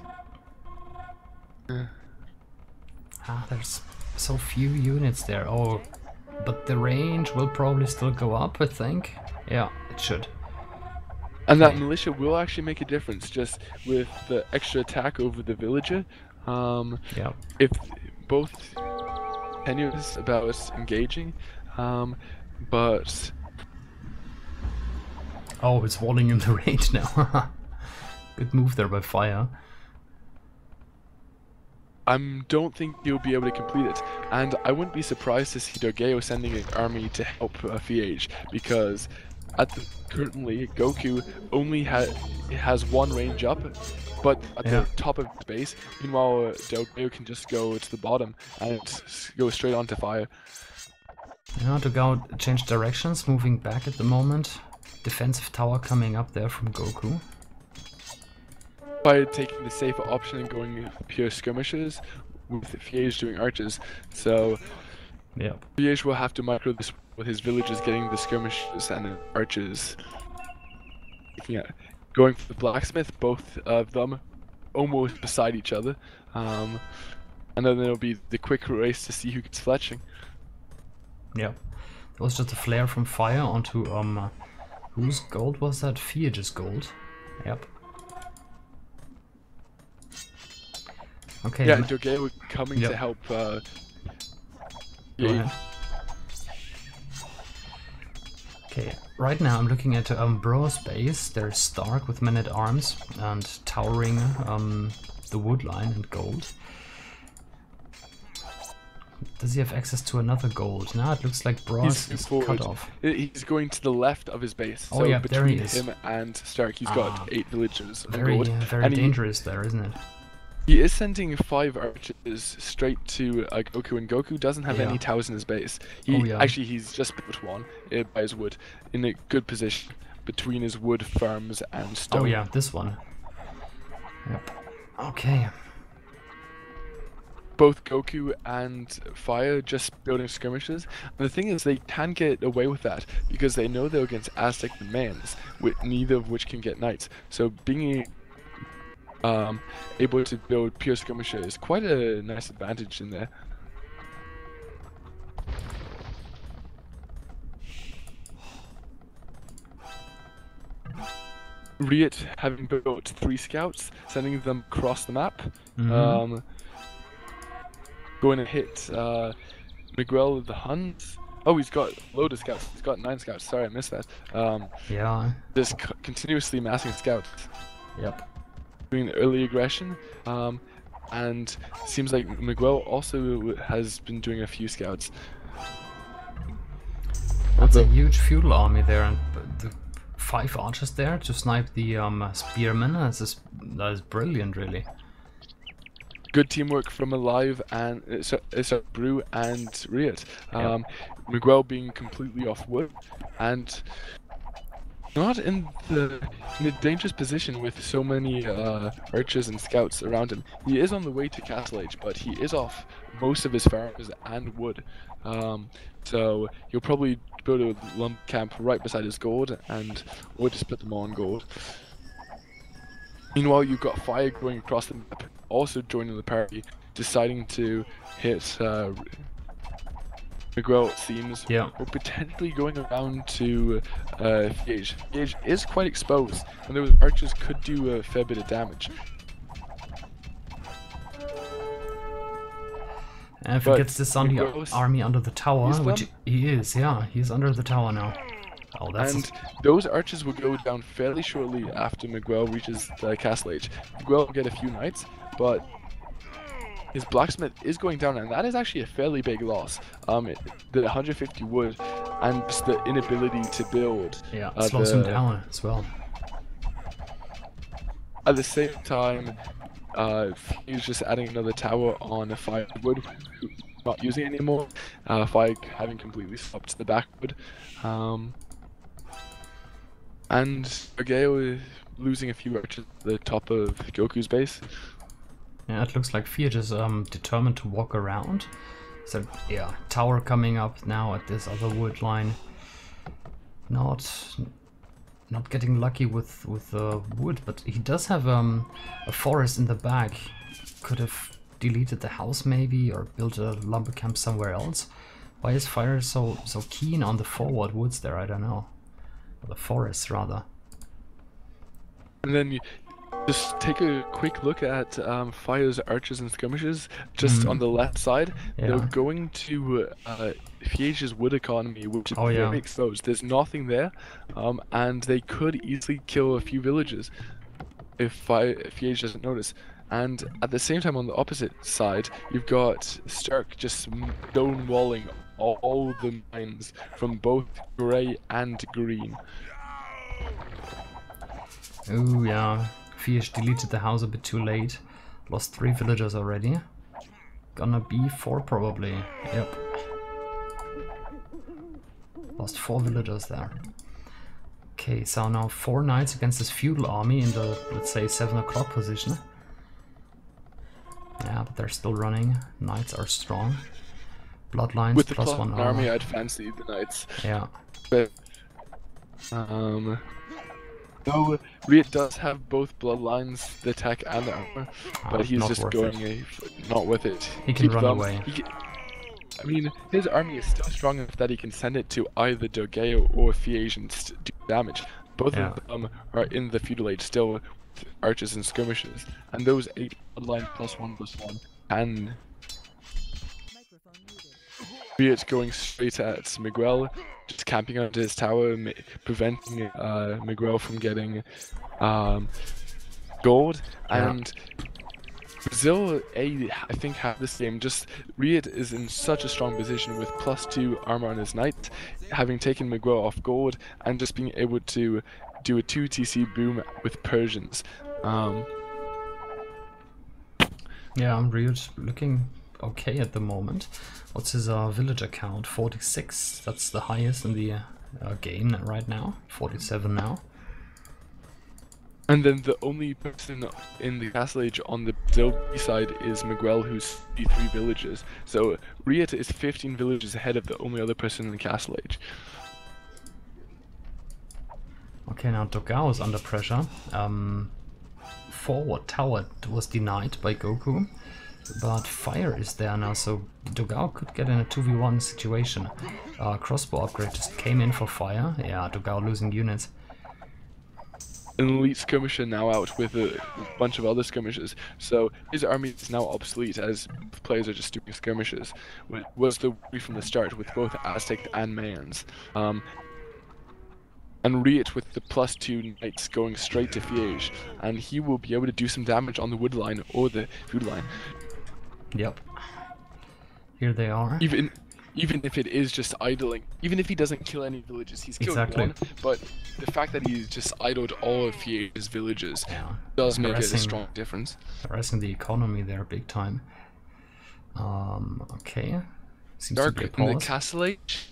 There's so few units there. Oh, but the range will probably still go up, I think. Yeah, it should. And that militia will actually make a difference, just with the extra attack over the villager. If both tenuous about us engaging, but oh, it's walling in the range now. Good move there by Fire. I don't think you'll be able to complete it, and I wouldn't be surprised to see Dorgeo sending an army to help Fiege, because currently Goku only has one range up, but at the top of the base. Meanwhile, Dorgeo can just go to the bottom and go straight onto Fire. Yeah, Dorgeo changed directions, moving back at the moment. Defensive tower coming up there from Goku. By taking the safer option and going pure skirmishers, with Fiege doing archers. So Fiege will have to micro this with his villagers getting the skirmishers and archers. Going for the blacksmith, both of them almost beside each other. And then there'll be the quick race to see who gets fletching. Yeah, that was just a flare from Fire onto whose gold was that? Fiege's gold. Yep. Okay. Yeah, Dorgeo coming to help. Okay, right now I'm looking at Bro's base. There's Stark with men at arms and towering the wood line and gold. Does he have access to another gold? Now it looks like Bro is cut off. He's going to the left of his base. Oh so yeah, between there he is. him and Stark, he's got 8 villagers. Very dangerous there, isn't it? He is sending 5 archers straight to Goku, and Goku doesn't have any towers in his base. Actually, he's just built one by his wood, in a good position between his wood farms and stone. Oh yeah, this one. Yep. Okay. Both Goku and Fire just building skirmishes. And the thing is, they can get away with that because they know they're against Aztec and Mayans, with neither of which can get knights. So being able to build pure skirmisher is quite a nice advantage in there. Riot having built 3 scouts, sending them across the map. Going to hit Miguel of the Huns. Oh, he's got a load of scouts. He's got 9 scouts. Sorry, I missed that. Just continuously massing scouts. Yep. Doing the early aggression. And seems like Miguel also has been doing a few scouts. That's a huge feudal army there, and the 5 archers there to snipe the spearmen. That is brilliant, really. Good teamwork from Alive and Brew and Riot. Miguel being completely off wood, and not in a dangerous position with so many archers and scouts around him. He is on the way to Castle Age, but he is off most of his farms and wood. So he'll probably build a lump camp right beside his gold, and or just split them on gold. Meanwhile, you've got Fire going across the map, also joining the party, deciding to hit Miguel, it seems, Yeah. or potentially going around to Fiege. Fiege is quite exposed, and those archers could do a fair bit of damage. And if But he gets this on the Miguel's- army under the tower, he's which done. he is, yeah, he's under the tower now. Oh, that's And those archers will go down fairly shortly after Miguel reaches the Castle Age. Miguel will get a few knights, but his blacksmith is going down, and that is actually a fairly big loss. The 150 wood and just the inability to build. yeah, slows him the- down as well. At the same time, he's just adding another tower on a firewood, not using it anymore. Fire having completely stopped the backwood. And Ageo is losing a few archers at the top of Goku's base. Yeah, it looks like Fiat is determined to walk around. So yeah, tower coming up now at this other wood line. Not getting lucky with wood, but he does have a forest in the back. Could have deleted the house maybe, or built a lumber camp somewhere else. Why is Fire so keen on the forward woods there? I don't know. Or the forest rather. And then you just take a quick look at Fire's archers and skirmishers just on the left side. Yeah. They're going to Fiege's wood economy, which is Oh, yeah. very exposed. There's nothing there, and they could easily kill a few villages if Fiege doesn't notice. And at the same time, on the opposite side, you've got Stark just stonewalling all the mines from both grey and green. Oh yeah, Fiat deleted the house a bit too late. Lost 3 villagers already. Gonna be 4 probably. Yep. Lost 4 villagers there. Okay, so now 4 knights against this feudal army in the, let's say, 7 o'clock position. Yeah, but they're still running. Knights are strong. Bloodlines With the plus 1 army, armor. I'd fancy the knights. Yeah. But though Riot does have both bloodlines, the attack and the armor, but he's not just worth going not with it. He can Keep run them- away. I mean, his army is still strong enough that he can send it to either Dogeo or Fiege and do damage. Both Yeah. of them are in the feudal age still with archers and skirmishers, and those 8 bloodline +1/+1 can Riot going straight at Miguel, just camping under his tower, preventing Miguel from getting gold. Yeah. And Brazil, I think, have this game. Just Riot is in such a strong position with +2 armor on his knight, having taken Miguel off gold, and just being able to do a 2 TC boom with Persians. Yeah, Ryu's looking okay at the moment. What's his villager count? 46. That's the highest in the game right now. 47 now. And then the only person in the Castle Age on the Brazil side is Miguel, who's 53 villages. So Riot is 15 villages ahead of the only other person in the Castle Age. Okay, now Dogao is under pressure. Forward tower was denied by Goku, but Fire is there now, so Dogao could get in a 2v1 situation. Crossbow upgrade just came in for Fire. Yeah, Dogao losing units. An elite skirmisher now out with a bunch of other skirmishers, so his army is now obsolete as players are just doing skirmishes. Was the worry from the start with both Aztec and Mayans. And Riot with the +2 knights going straight to Fiege, and he will be able to do some damage on the wood line or the food line. Yep. Here they are. Even if it is just idling, even if he doesn't kill any villages, he's killed Exactly. one, but the fact that he's just idled all of Fiege's villages Yeah. does make it a Harassing- strong difference. Harassing the economy there big time. Okay. Seems Dark to be a in the pause. Castle Age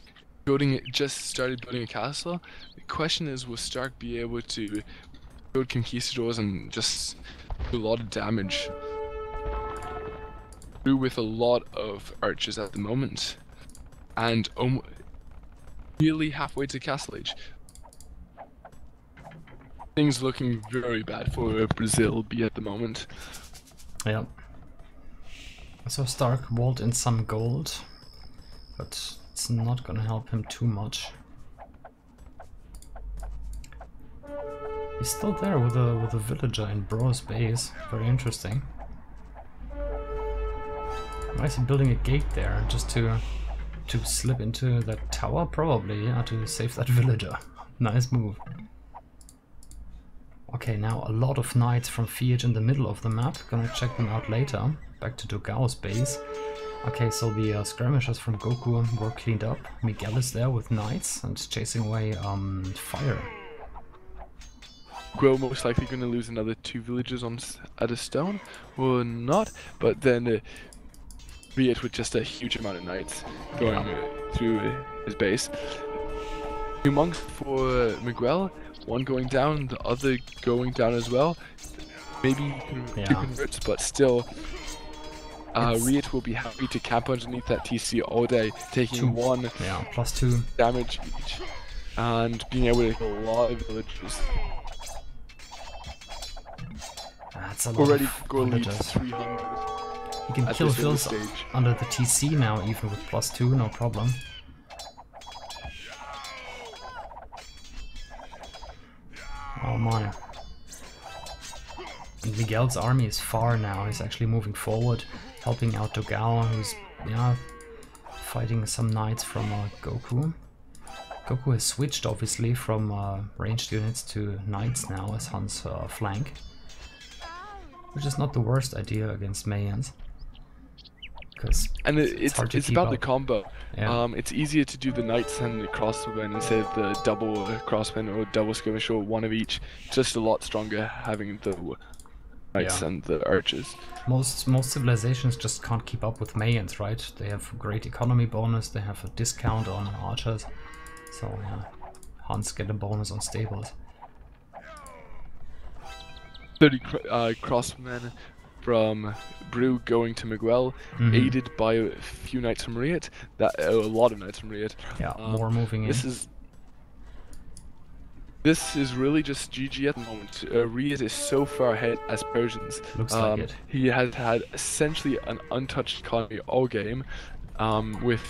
just started building a castle. The question is, will Stark be able to build conquistadors and just do a lot of damage through with a lot of archers at the moment, and nearly halfway to castle age. Things looking very bad for Brazil B at the moment. Yeah. So Stark walled in some gold, but it's not gonna help him too much. He's still there with a villager in Bro's base. Very interesting. Why is he building a gate there? Just to slip into that tower? Probably, yeah, to save that villager. Nice move. Okay, now a lot of knights from Fiat in the middle of the map. Gonna check them out later. Back to Dogao's base. Okay, so the skirmishers from Goku were cleaned up. Miguel is there with knights and chasing away fire. Grow most likely going to lose another 2 villages at a stone, or not, but then Riot with just a huge amount of knights going through his base. 2 monks for Miguel, 1 going down, the other going down as well. Maybe 2 converts, but still, Riot will be happy to camp underneath that TC all day, taking 1 +2 damage each, and being able to kill a lot of villages. That's a lot Already of going lead villagers. 300. He can kill fills under the TC now, even with +2, no problem. Oh my. And Miguel's army is far now. He's actually moving forward, helping out Dogao, who's fighting some knights from Goku. Goku has switched obviously from ranged units to knights now as Han's flank, which is not the worst idea against Mayans. And it's about the combo. Yeah. It's easier to do the knights and the crossbowmen instead of the double crossbowmen or double skirmish or 1 of each. Just a lot stronger having the knights and the archers. Most civilizations just can't keep up with Mayans, right? They have a great economy bonus, they have a discount on archers. So yeah, Hans get a bonus on stables. 30 crossmen from Brew going to Miguel, aided by a few knights from Riot. A lot of knights from Riot. Yeah, more moving in. This is really just GG at the moment. Riot is so far ahead as Persians. Looks like it. He has had essentially an untouched economy all game, with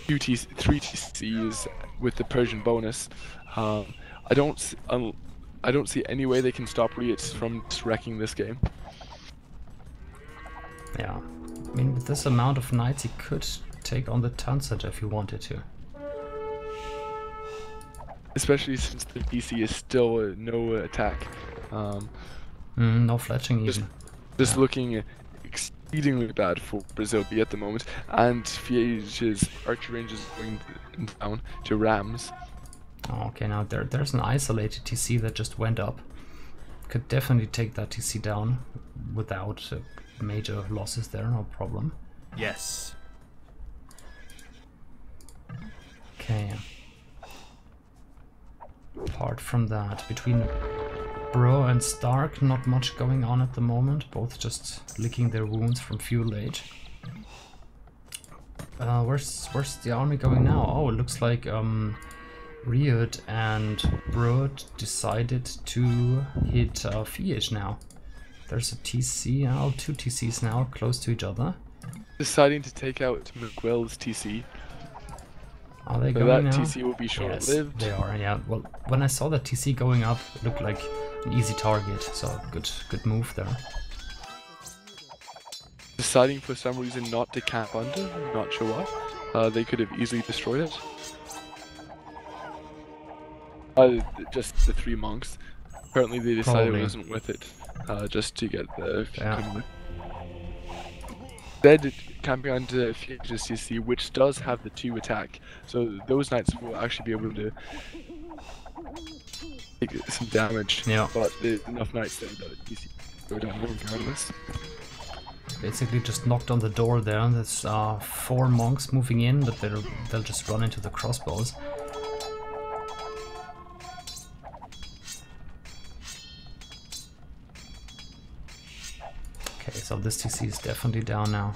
3 TCs with the Persian bonus. I don't see any way they can stop Riot from just wrecking this game. Yeah, I mean, with this amount of knights, he could take on the Tanzat if he wanted to. Especially since the DC is still no attack. No fletching even. Just looking exceedingly bad for Brazil B at the moment, and Fiage's archer range is going down to Rams. Oh, okay, now there's an isolated TC that just went up. Could definitely take that TC down without major losses there, no problem. Yes. Okay. Apart from that, between Bro and Stark, not much going on at the moment. Both just licking their wounds from fuel age. Where's the army going now? Oh, it looks like Riot and Bro decided to hit Fiage now. There's a TC now, 2 TCs now, close to each other. Deciding to take out Miguel's TC. Are they So going that now? TC will be short-lived. Yes, they are, yeah. Well, when I saw the TC going up, it looked like an easy target, so good move there. Deciding for some reason not to camp under, not sure why. They could have easily destroyed it. Just the 3 monks. Apparently they decided Probably. it wasn't worth it, just to get the Instead, camping under Fiage's CC, which does have the 2 attack, so those knights will actually be able to take some damage. Yeah. But there's enough knights there that DC go down regardless. basically just knocked on the door there. There's 4 monks moving in, but they'll just run into the crossbows. Okay, so this TC is definitely down now.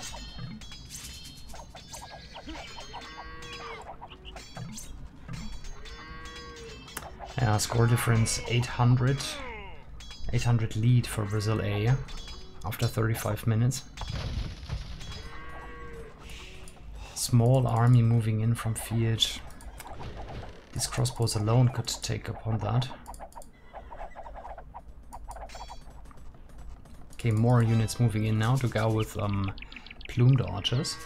Yeah, score difference 800. 800 lead for Brazil A after 35 minutes. Small army moving in from field. These crossbows alone could take upon that. Okay, more units moving in now to go with plumed archers.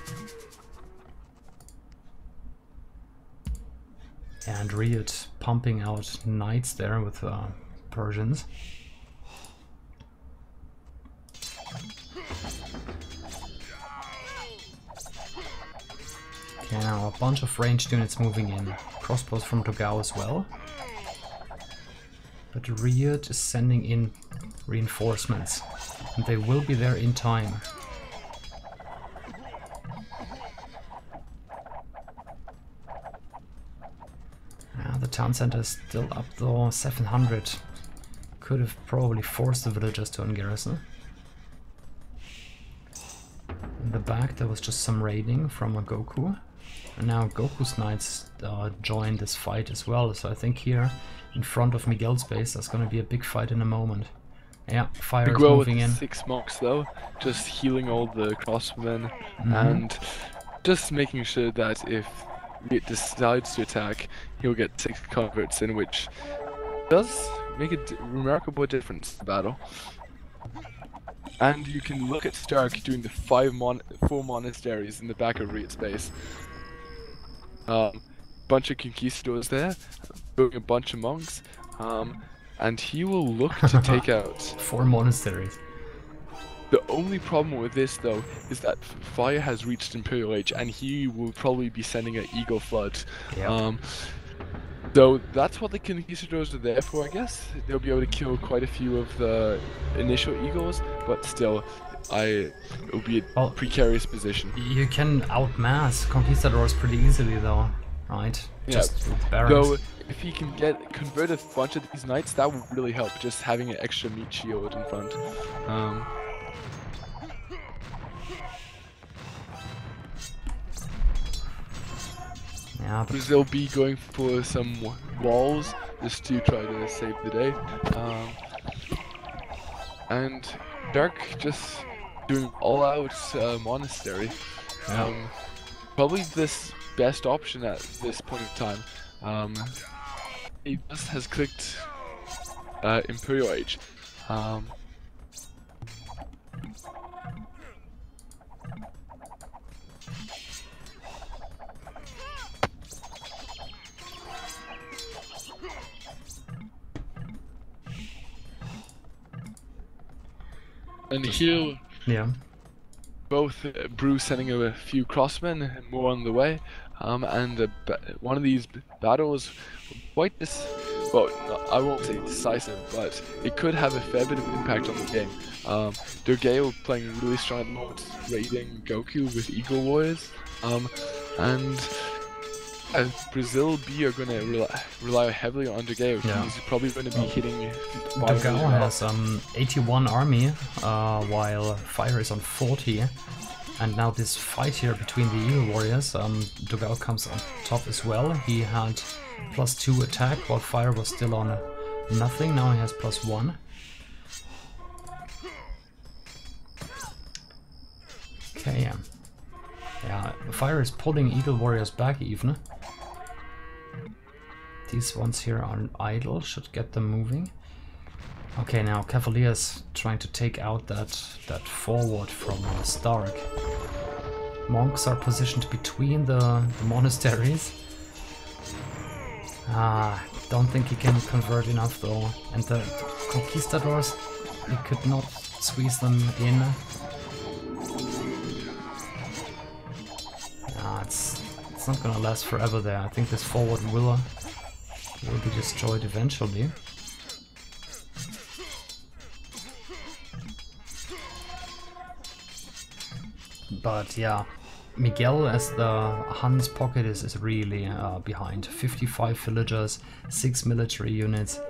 And Riot pumping out knights there with Persians. Okay, now a bunch of ranged units moving in. Crossbows from Dogao as well. But Riot is sending in reinforcements. And they will be there in time. The town center is still up though, 700. Could have probably forced the villagers to ungarrison. In the back there was just some raiding from a Goku. And now Goku's knights join this fight as well, so I think here in front of Miguel's base there's gonna be a big fight in a moment. Yeah, fire is moving in. 6 monks though, just healing all the crossmen and just making sure that if it decides to attack, he'll get 6 converts in, which does make a remarkable difference in the battle. And you can look at Stark doing the 4 monasteries in the back of Riot's base. Bunch of conquistadors there, building a bunch of monks, and he will look to take out 4 monasteries. The only problem with this though is that Fire has reached Imperial Age and he will probably be sending an Eagle Flood. Yep. So that's what the Conquistadors are there for, I guess. They'll be able to kill quite a few of the initial Eagles, but still, it will be a precarious position. You can outmass Conquistadors pretty easily though, right? Yeah. Just with barons. Though, if he can convert a bunch of these knights, that would really help, just having an extra meat shield in front. Yeah, but Brazil B going for some walls just to try to save the day. And Dark just doing all out monastery. Probably this best option at this point in time. He just has clicked Imperial Age. And here, both Bruce sending a few crossmen, more on the way, and one of these battles, quite well, I won't say decisive, but it could have a fair bit of impact on the game. Dogao playing really strong at the moment, raiding Goku with Eagle Warriors, and Brazil B are going to rely heavily on Dogao. He's probably going to be hitting. Dogao has 81 army, while Fire is on 40. And now this fight here between the Eagle Warriors, Dogao comes on top as well. He had +2 attack while Fire was still on nothing. Now he has +1. Okay, yeah, Fire is pulling Eagle Warriors back even. These ones here are idle, should get them moving. Okay, now Cavaliers trying to take out that forward from Stark. Monks are positioned between the monasteries. Don't think he can convert enough though. And the Conquistadors, he could not squeeze them in. It's not gonna last forever there. I think this forward will be destroyed eventually. But yeah, Miguel as the Han's pocket is really behind. 55 villagers, 6 military units.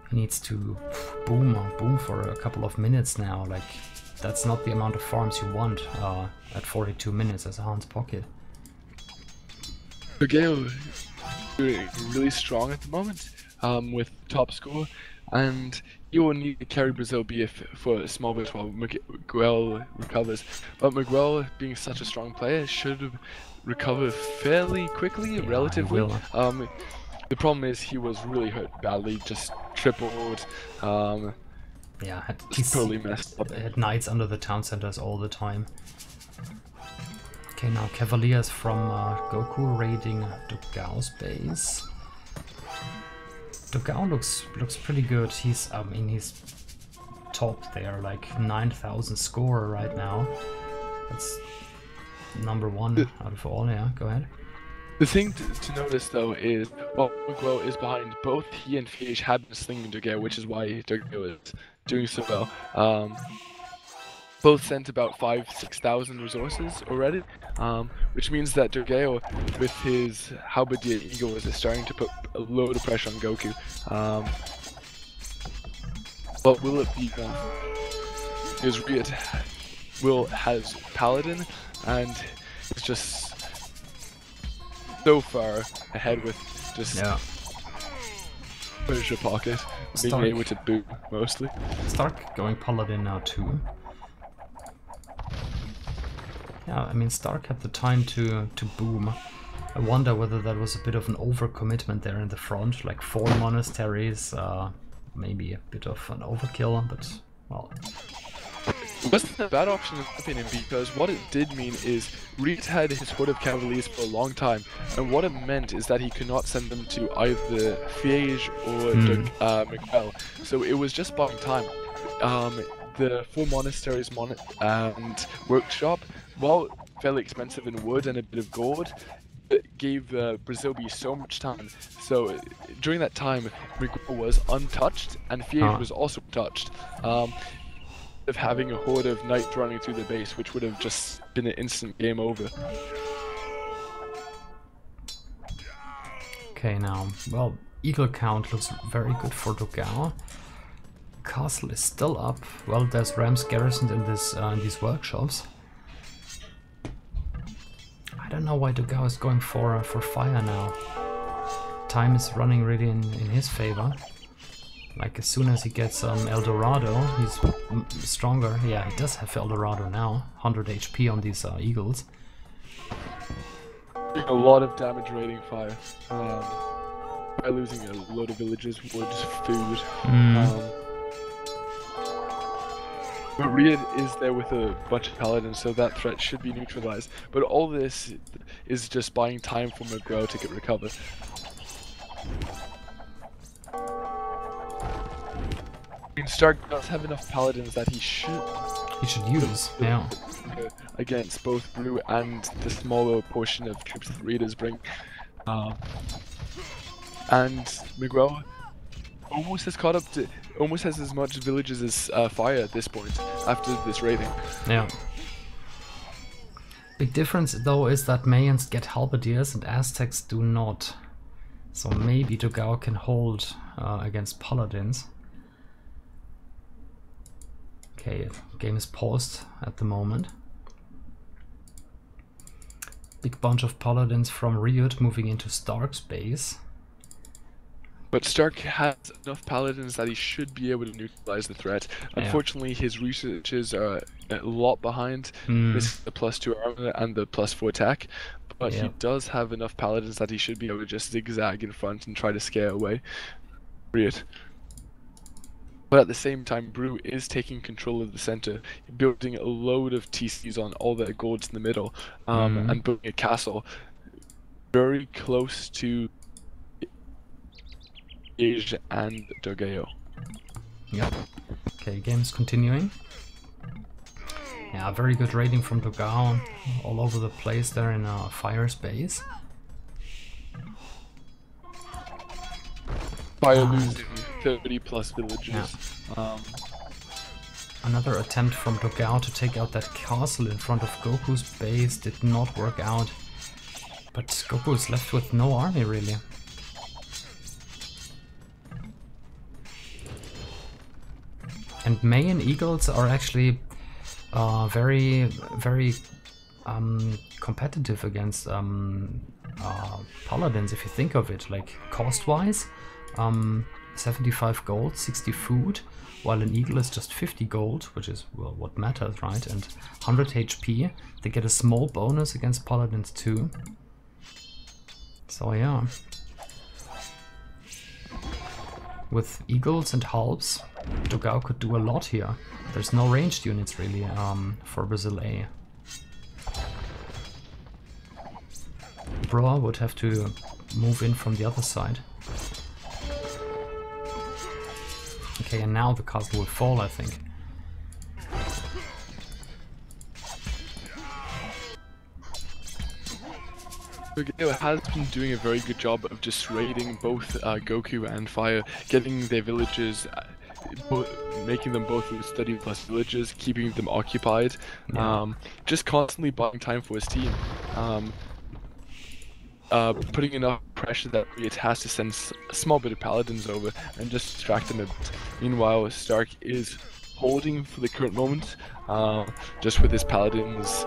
He needs to boom for a couple of minutes now. Like, that's not the amount of farms you want at 42 minutes as a Han's pocket. Gale doing really strong at the moment with top score, and you will need to carry Brazil B for a small bit while Miguel recovers. But Miguel, being such a strong player, should recover fairly quickly, relatively. The problem is he was really hurt badly, just tripled. Yeah, he's totally messed up. Had knights under the town centers all the time. Okay, now Cavaliers from Goku raiding Dogao's base. Dogao looks pretty good. He's he's top there, like 9,000 score right now. That's number 1 out of all. Yeah, go ahead. The thing to notice though is, while Miguel is behind, both he and Fiege have been slinging Dogao, which is why Dogao is doing so well. Both sent about 5,000–6,000 resources already, which means that Dogao, with his Halberdier Eagles, is starting to put a load of pressure on Goku. But will it be enough? Because Riot has Paladin, and it's just so far ahead with just treasure pocket, being able to boot mostly. Stark going Paladin now too. Yeah, I mean, Stark had the time to boom. I wonder whether that was a bit of an overcommitment there in the front, like 4 monasteries, maybe a bit of an overkill, but well. It wasn't a bad option in my opinion, because what it did mean is Reed had his horde of Cavaliers for a long time, and what it meant is that he could not send them to either Fiege or Miguel, so it was just buying time. The 4 monasteries and workshop, while fairly expensive in wood and a bit of gold, it gave Brazil B so much time. So during that time, Miguel was untouched, and Fiege was also untouched. Of having a horde of knights running through the base, which would have just been an instant game over. Okay, now, well, eagle count looks very good for Dogao. Castle is still up. Well, there's Rams garrisoned in these workshops. I don't know why Dogao is going for fire now. Time is running really in his favor. Like, as soon as he gets El Dorado, he's stronger. Yeah, he does have El Dorado now. 100 HP on these eagles. A lot of damage rating fire. By losing a load of villages, wood, food. But Riyadh is there with a bunch of paladins, so that threat should be neutralized. But all this is just buying time for Miguel to get recovered. Stark does have enough paladins that he should use, yeah. Against both Blue and the smaller portion of troops that Readers bring. And Miguel almost has caught up to, almost has as much villages as Fire at this point, after this raiding. Yeah. Big difference though is that Mayans get halberdiers and Aztecs do not. So maybe Dogao can hold against paladins. Okay, game is paused at the moment. Big bunch of paladins from Riot moving into Stark's base. But Stark has enough paladins that he should be able to neutralize the threat. Unfortunately, his researches are a lot behind. This is the +2 armor and the +4 attack. But he does have enough paladins that he should be able to just zigzag in front and try to scare away Riot. But at the same time, Brew is taking control of the center, building a load of TCs on all the golds in the middle, and building a castle very close to Asia and Dogao. Yep. Okay, game's continuing. Yeah, very good raiding from Dogao, all over the place there in Fire's base. Fire losing 30+ villages. Another attempt from Dogao to take out that castle in front of Goku's base did not work out. But Goku is left with no army, really. And Mei and Eagles are actually very competitive against Paladins, if you think of it. Like, cost-wise, 75 gold, 60 food, while an Eagle is just 50 gold, which is, well, what matters, right? And 100 HP. They get a small bonus against Paladins too. So yeah. With Eagles and Halbs, Dogao could do a lot here. There's no ranged units really for Brazil A. Bro would have to move in from the other side. Okay, and now the castle will fall, I think. Dogao has been doing a very good job of just raiding both Goku and Fire, getting their villages, making them both with study plus villages, keeping them occupied, just constantly buying time for his team. Putting enough pressure that it has to send a small bit of paladins over and just distract them a bit. Meanwhile, Stark is holding for the current moment, just with his paladins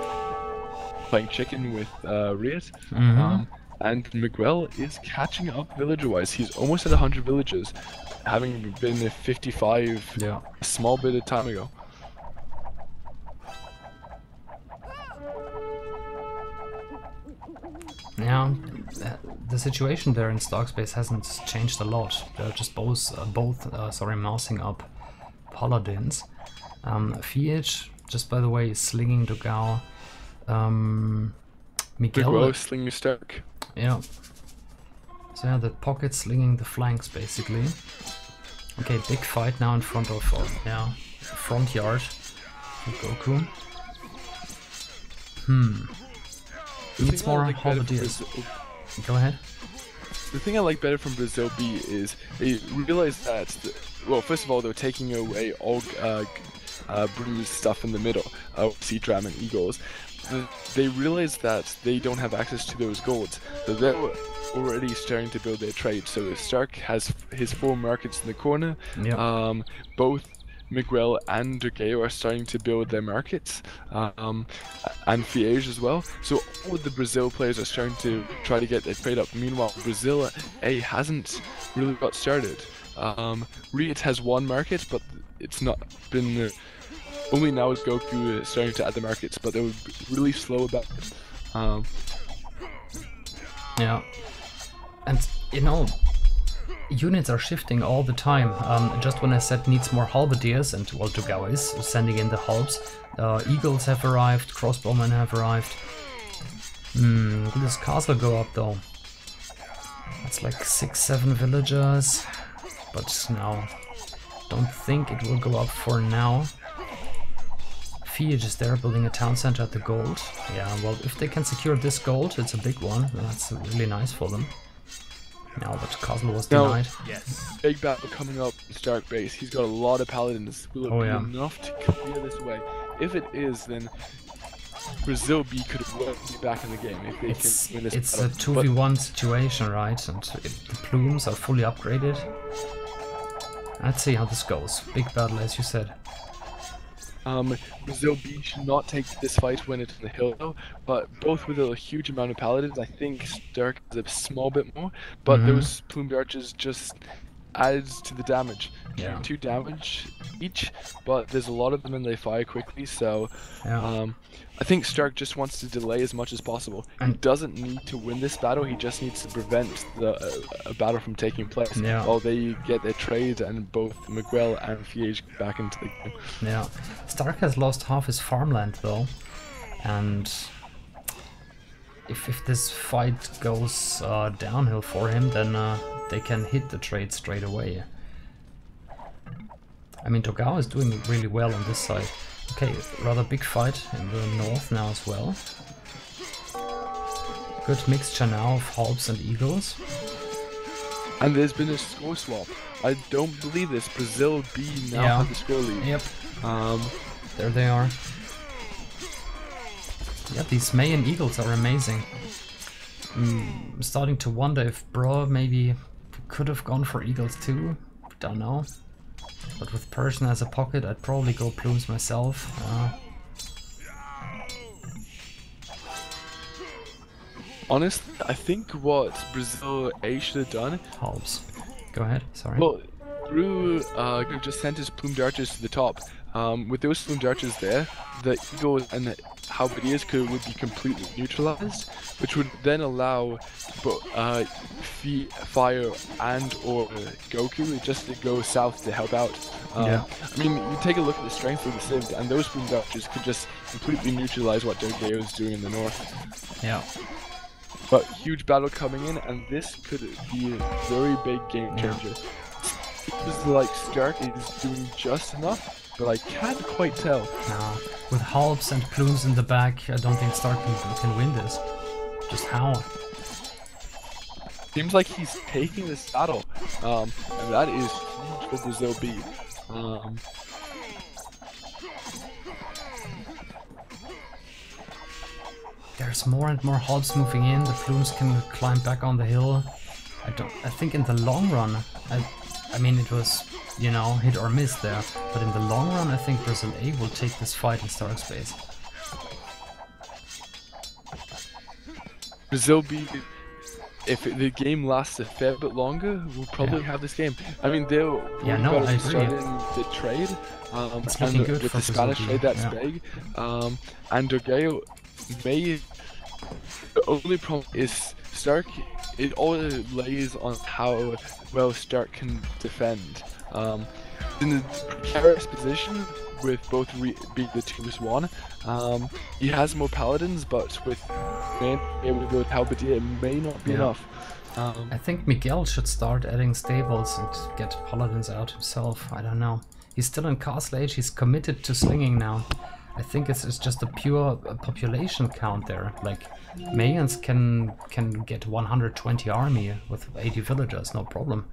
playing chicken with Riot. And Miguel is catching up villager-wise. He's almost at 100 villages, having been at 55 a small bit of time ago. Yeah, the situation there in Stark's base hasn't changed a lot. They're just both mousing up Paladins. Fiat, just by the way, is slinging Dogao. Miguel slinging Stark. Yeah. So yeah, the pocket slinging the flanks basically. Okay, big fight now in front of front yard with Goku. Needs more halberdiers. Go ahead. The thing I like better from Brazil B is they realize that, well, first of all, they're taking away all Bruce stuff in the middle, Seedram and Eagles. They realize that they don't have access to those golds, so they're already starting to build their trade. So Stark has his 4 markets in the corner. Both Miguel and Dogao are starting to build their markets, and Fiege as well. So all of the Brazil players are starting to try to get their trade up. Meanwhile, Brazil A hasn't really got started. Riot has 1 market, but it's not been... only now is Goku starting to add the markets, but they were really slow about it. Yeah. And, you know, units are shifting all the time. Just when I said needs more halberdiers, and well, Dogao is sending in the halbs, Eagles have arrived, crossbowmen have arrived. Will this castle go up though? That's like 6-7 villagers, but no, don't think it will go up for now. Fiat is there building a town center at the gold. Yeah, well, if they can secure this gold, it's a big one. That's really nice for them. Now that castle was denied. Yes. Big battle coming up in Stark base. He's got a lot of paladins. Will it be enough to clear this way? If it is, then Brazil B could well be back in the game if they can win this It's battle. a 2v1 situation, right? And the plumes are fully upgraded. Let's see how this goes. Big battle, as you said. Brazil B should not take this fight when it's in the hill, though, but both with a huge amount of paladins. I think Stark has a small bit more, but those plumed archers just adds to the damage. 2 damage each, but there's a lot of them and they fire quickly, so I think Stark just wants to delay as much as possible. He doesn't need to win this battle, he just needs to prevent a battle from taking place while they get their trade and both Miguel and Fiege back into the game. Yeah, Stark has lost half his farmland though, and if this fight goes downhill for him, then they can hit the trade straight away. I mean, Dogao is doing really well on this side. Okay, rather big fight in the north now as well. Good mixture now of halbs and eagles. And there's been a score swap. I don't believe this. Brazil B now Yeah. have the score lead. Yep. There they are. Yeah, these Mayan Eagles are amazing. I'm starting to wonder if Bro maybe could have gone for Eagles too. Don't know. But with Persian as a pocket, I'd probably go Plumes myself. Honestly, I think what Brazil A should have done, Halbs. Go ahead, sorry. well, Brew could have just sent his plumed archers to the top. With those plumed archers there, the Eagles and the Halberdiers would be completely neutralized, which would then allow Fire and or Goku just to go south to help out. Yeah. I mean, you take a look at the strength of the Civs, and those plumed archers could just completely neutralize what Dogeo is doing in the north. Yeah. But huge battle coming in, and this could be a very big game changer. It was like Stark is doing just enough, but I can't quite tell. No. With Halbs and Plumes in the back, I don't think Stark can win this. Just how? Seems like he's taking this battle, and that is huge for Brazil B. There's more and more Halbs moving in. The Plumes can climb back on the hill. I think in the long run, I mean it was, you know, hit or miss there. But in the long run, I think Brazil A will take this fight in Stark space. Brazil B, if the game lasts a fair bit longer, we'll probably have this game. I mean, they'll I agree. start in the trade, It's and looking good with for the Spanish Brazil B, trade, that's yeah. big. And Dogeo may. The only problem is Stark. It all lays on how well Stark can defend. In the precarious position with both being the 2-1, he has more paladins, but with being able to go with Halberdier, it may not be enough. I think Miguel should start adding stables and get paladins out himself. I don't know. He's still in Castle Age. He's committed to slinging now. I think it's just a pure population count there. Like, Mayans can get 120 army with 80 villagers, no problem.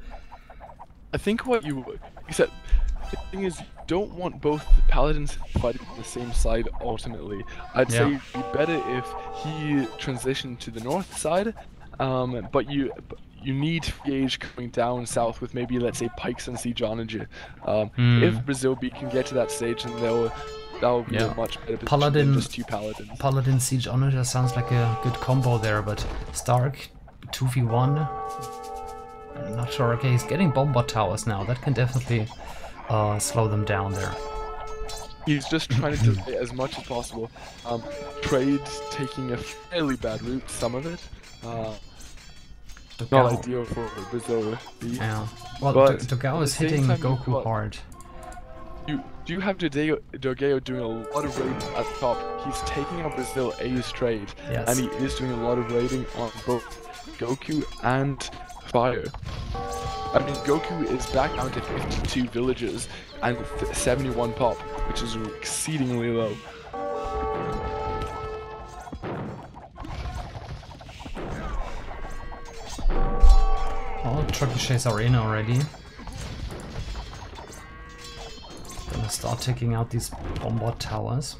I think what you said, the thing is, you don't want both paladins fighting on the same side ultimately. I'd say it'd be better if he transitioned to the north side, but you need Gage coming down south with maybe, let's say, Pikes and Siege Onager. If Brazil B can get to that stage, then that'll be a much better position than just 2 paladins. Paladin Siege Onager sounds like a good combo there, but Stark 2v1, I'm not sure. Okay, he's getting Bombard Towers now. That can definitely slow them down there. He's just trying to delay as much as possible. Trade taking a fairly bad route, some of it. Not ideal for Brazil B. Yeah. Well, Dogao is at the same hitting time, Goku hard. You have Dogeo doing a lot of raiding at the top. He's taking out Brazil A's trade, and he is doing a lot of raiding on both Goku and Fire. I mean, Goku is back down to 52 villages and 71 pop, which is exceedingly low. All trebuchets are in already. Gonna start taking out these bombard towers.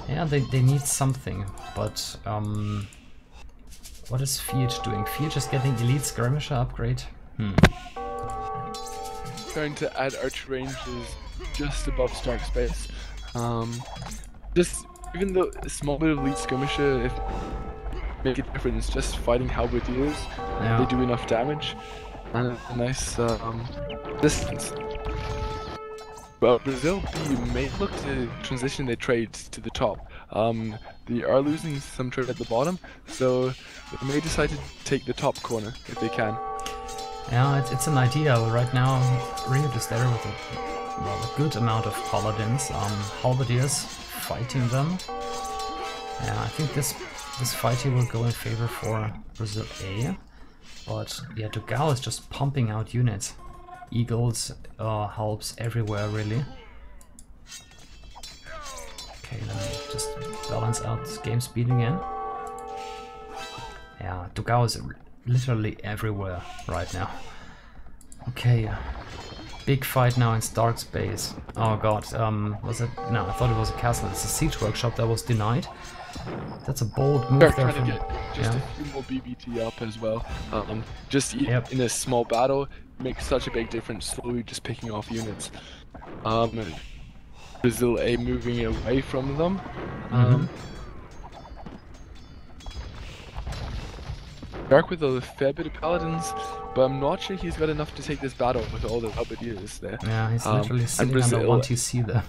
Yeah, they need something, but what is Fiat doing? Fiat is getting elite skirmisher upgrade. Trying to add arch ranges just above Stark space. Just even though a small bit of elite skirmisher make a difference. Just fighting halberdiers, they do enough damage and a nice distance. Well, Brazil B may look to transition their trades to the top. They are losing some trade at the bottom, so they may decide to take the top corner if they can. Yeah, it's an idea. Right now, Rio is there with a good amount of paladins, halberdiers fighting them. Yeah, I think this fight here will go in favor for Brazil A. But yeah, Dogao is just pumping out units. Eagles, Halbs everywhere, really. Okay, let me just balance out this game speed again. Yeah, Dogao is literally everywhere right now. Okay, big fight now in Stark's base. Oh god, was it? No, I thought it was a castle. It's a siege workshop that was denied. That's a bold move there from... Just a few more BBT up as well. In a small battle makes such a big difference. Slowly just picking off units. Brazil A moving away from them. Dark with a fair bit of paladins, but I'm not sure he's got enough to take this battle with all the halberdiers there. Yeah, he's literally sitting under 1 TC there.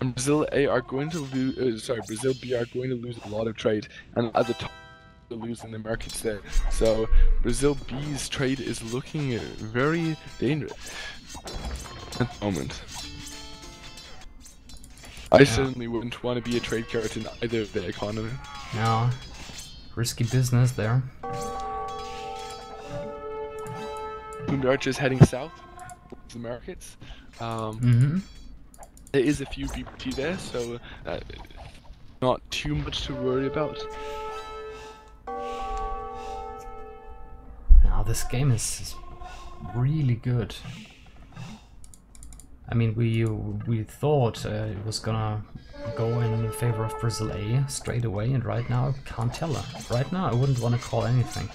And Brazil A are going to lose. Brazil B are going to lose a lot of trade, and at the top they're losing the markets there. So Brazil B's trade is looking very dangerous at the moment. I certainly wouldn't want to be a trade carrot in either of the economy. No. Risky business there. Plumed Archers heading south towards the markets. There is a few BBT there, so not too much to worry about. Now this game is really good. I mean, we thought it was gonna go in favor of Brazil A straight away, and right now I can't tell her. Right now I wouldn't want to call anything.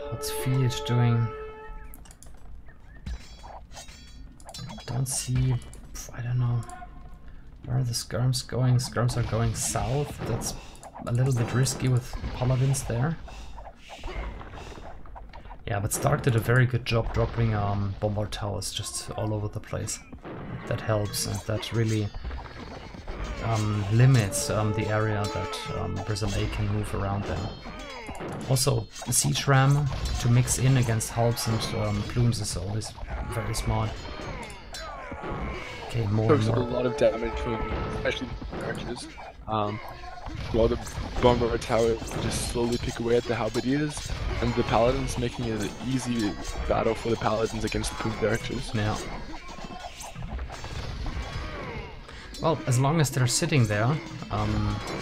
What's Fiat doing? Don't see... I don't know. Where are the skirms going? Skirms are going south. That's a little bit risky with paladins there. Yeah, but Stark did a very good job dropping bombard towers just all over the place. That helps, and that really limits the area that Brazil A can move around there. Also, the siege ram to mix in against halbs and plumes is always very smart. Okay, more and more. A lot of damage from especially the archers. While the bombard tower just slowly pick away at the halberdiers, and the paladins making it an easy battle for the paladins against the plumed archers. Yeah. Well, as long as they're sitting there,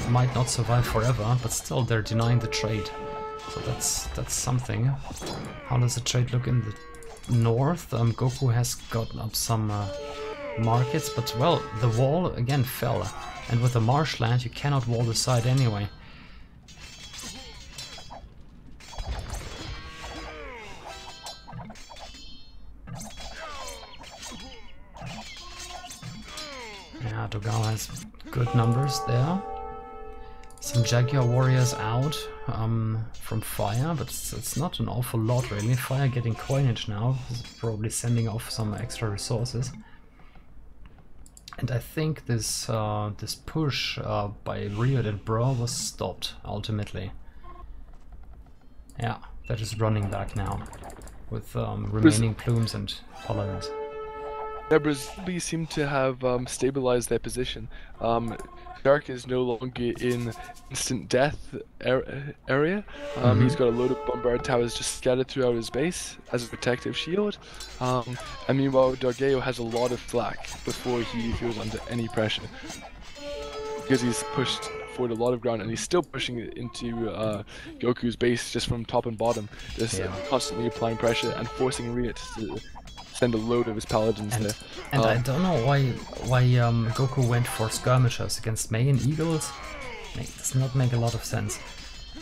might not survive forever, but still they're denying the trade. So that's something. How does the trade look in the north? Goku has gotten up some markets, but well, the wall again fell. And with the marshland, you cannot wall the side anyway. Yeah, Dogao has good numbers there. Some Jaguar warriors out from Fire, but it's not an awful lot really. Fire getting coinage now, probably sending off some extra resources. And I think this this push by Riot and Bro was stopped ultimately. Yeah, that is running back now with remaining plumes and paladins. Yeah, Brazil seem to have stabilized their position. Dark is no longer in instant death area. He's got a load of bombard towers just scattered throughout his base as a protective shield. And meanwhile, Dargeo has a lot of flak before he feels under any pressure. Because he's pushed forward a lot of ground, and he's still pushing it into Goku's base just from top and bottom. Just constantly applying pressure and forcing Riot to send a load of his paladins there. And I don't know why Goku went for skirmishers against Mei and Eagles. It does not make a lot of sense.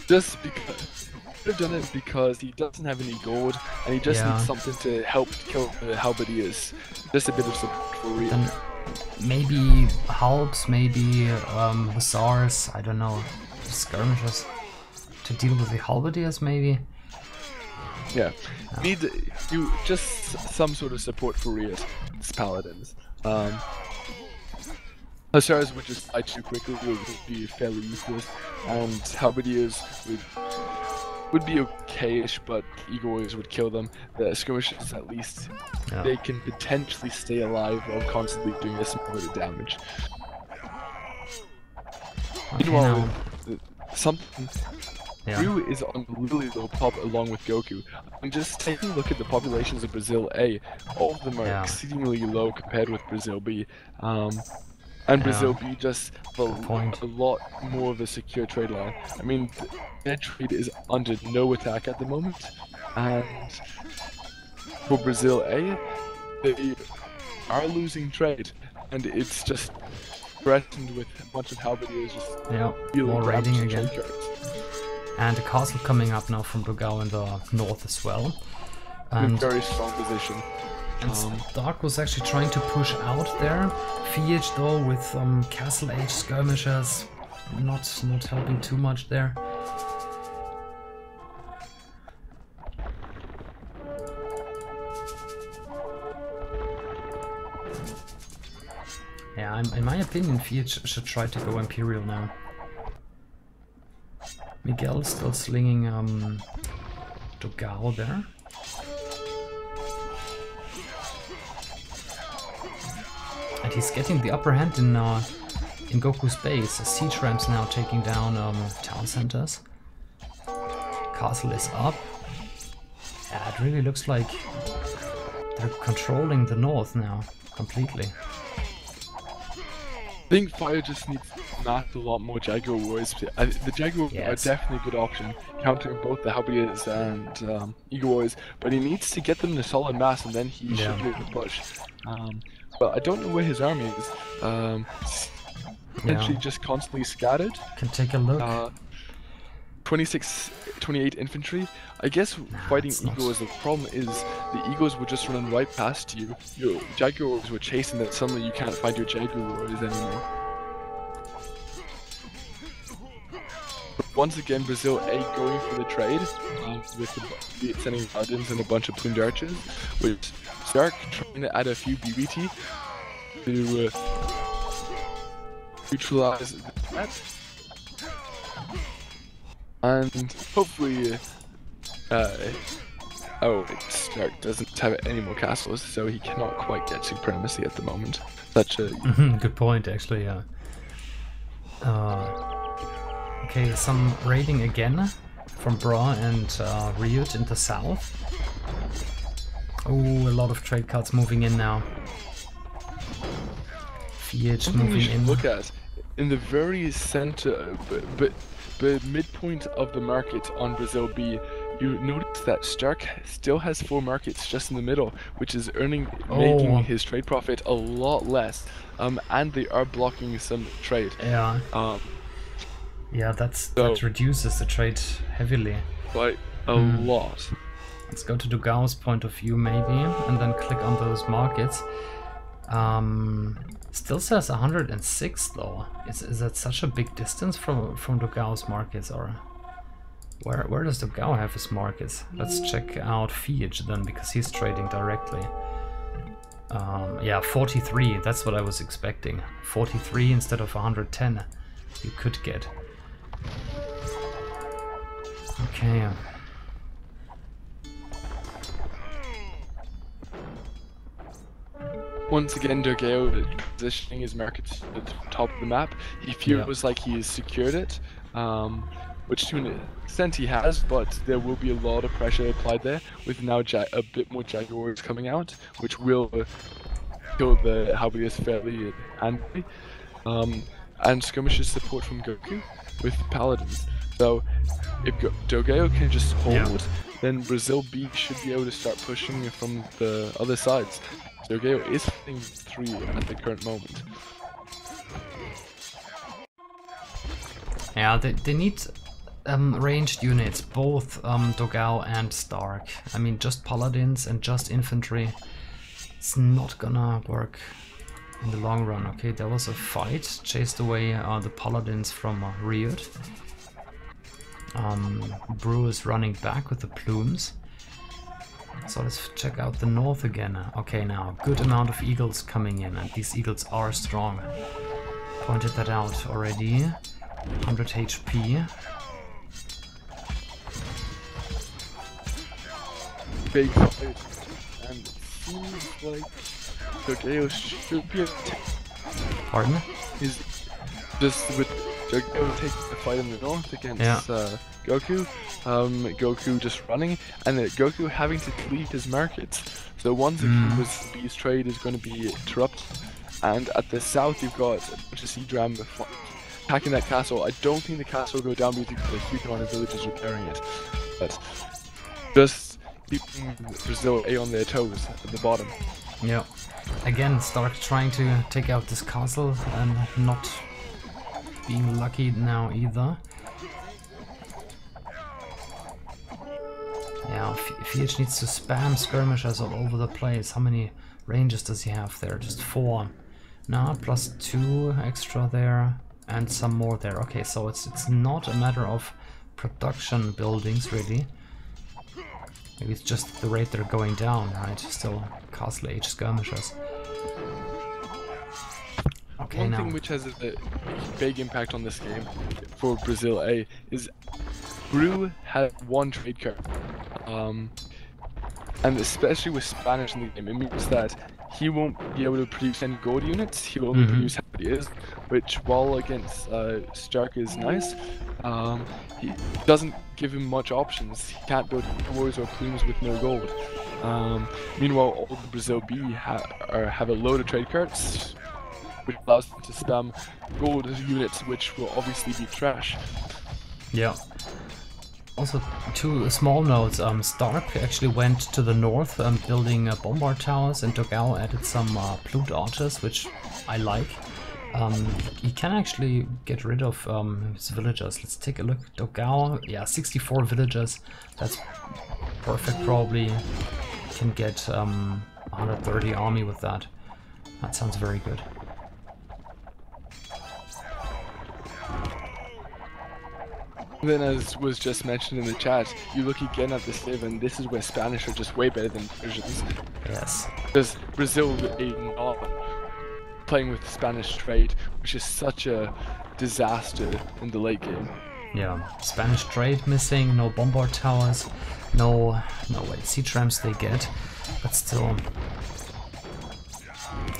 Just because he could have done it because he doesn't have any gold, and he just needs something to help kill the halberdiers. Just a bit of support for Riot. Then maybe halbs, maybe hussars, I don't know, skirmishers to deal with the halberdiers maybe. Yeah, need you just some sort of support for Riot, paladins. Hussars would just die too quickly, would be fairly useless, and halberdiers would be okay-ish, but Eagles would kill them. The skirmishers, at least, they can potentially stay alive while constantly doing a small bit of damage. Okay, Meanwhile, something. Yeah. Ryu is on really low pop along with Goku. And just taking a look at the populations of Brazil A, all of them are exceedingly low compared with Brazil B. And Brazil B just a lot more of a secure trade line. I mean, their trade is under no attack at the moment. And for Brazil A, they are losing trade. And it's just threatened with a bunch of halberdiers just more raiding again. trade cards. And a castle coming up now from Dogao in the north as well. And a very strong position. And Stark was actually trying to push out there. Fiat though with castle age skirmishers not helping too much there. Yeah, in my opinion, Fiat should try to go Imperial now. Miguel still slinging Dogao there. And he's getting the upper hand in Goku's base. Siege ramps now taking down town centers. Castle is up. Yeah, it really looks like they're controlling the north now completely. I think Fire just needs not a lot more Jaguar Warriors. The Jaguar are definitely a good option, countering both the Halberdiers and Eagle Warriors, but he needs to get them in a solid mass and then he should be able to push. But I don't know where his army is. Essentially just constantly scattered. Can take a look. 28 infantry. I guess fighting Eagles, the problem is the Eagles would just run right past you. Your Jaguars were chasing that suddenly you can't find your Jaguar Warriors anymore. But once again, Brazil A going for the trade with sending Paladins and a bunch of plumed archers, with Stark trying to add a few BBT to neutralize the threat. And hopefully, Stark doesn't have any more castles, so he cannot quite get supremacy at the moment. Such a good point, actually. Yeah. Okay, some raiding again from Bra and Ryut in the south. Oh, a lot of trade cards moving in now. Fiat moving in. Look at in the very center, but midpoint of the market on Brazil B, you notice that Stark still has 4 markets just in the middle, which is making his trade profit a lot less. And they are blocking some trade. Yeah. Yeah, that reduces the trade heavily. By a lot. Let's go to Dogao's point of view maybe, and then click on those markets. Still says 106 though. Is that such a big distance from Dogao's markets, or where does Dogao have his markets? Let's check out Fiat then, because he's trading directly. Yeah, 43. That's what I was expecting. 43 instead of 110. You could get. Okay. Once again, Dogao positioning his markets at the top of the map. He feels like he has secured it, which to an extent he has, but there will be a lot of pressure applied there, with now a bit more Jaguars coming out, which will kill the Halberdiers fairly handily. And skirmishes support from Goku with Paladins. So if Dogao can just hold, then Brazil B should be able to start pushing from the other sides. Dogao is hitting 3 at the current moment. Yeah, they need ranged units, both Dogao and Stark. I mean, just Paladins and just infantry, it's not gonna work in the long run. Okay, there was a fight, chased away the Paladins from Ryut. Brew is running back with the plumes. So let's check out the north again. Okay, now good amount of eagles coming in, and these eagles are strong. Pointed that out already. 100 HP. Big fight, and it seems like Dogao should be able to. Pardon? Is just with Jogo taking the fight in the north against Goku. Goku just running, and Goku having to delete his markets. So once the B's trade is going to be interrupted. And at the south, you've got a bunch of Siege Ram attacking that castle. I don't think the castle will go down because the huge amount of villagers repairing it. But just keeping Brazil A on their toes at the bottom. Yeah. Again, Stark trying to take out this castle and not being lucky now either. Yeah, FH needs to spam skirmishers all over the place. How many ranges does he have there? Just 4. Nah, plus 2 extra there and some more there. Okay, so it's not a matter of production buildings really. Maybe it's just the rate they're going down, right? Still castle age skirmishers. Okay, One thing which has a big impact on this game for Brazil A is Bru had 1 trade card. And especially with Spanish in the game, it means that he won't be able to produce any gold units, he will only produce how he is, which while against Stark is nice, he doesn't give him much options. He can't build wars or plumes with no gold. Meanwhile, all the Brazil B have a load of trade cards, which allows them to spam gold units, which will obviously be trash. Yeah. Also, 2 small notes. Stark actually went to the north building bombard towers, and Dogao added some plute archers, which I like. He can actually get rid of his villagers. Let's take a look. Dogao, yeah, 64 villagers. That's perfect, probably. Can get 130 army with that. That sounds very good. Then, as was just mentioned in the chat, you look again at the Civ, and this is where Spanish are just way better than Persians. Yes. Because Brazil is not playing with the Spanish trade, which is such a disaster in the late game. Yeah, Spanish trade missing, no bombard towers, no wait, siege rams they get, but still.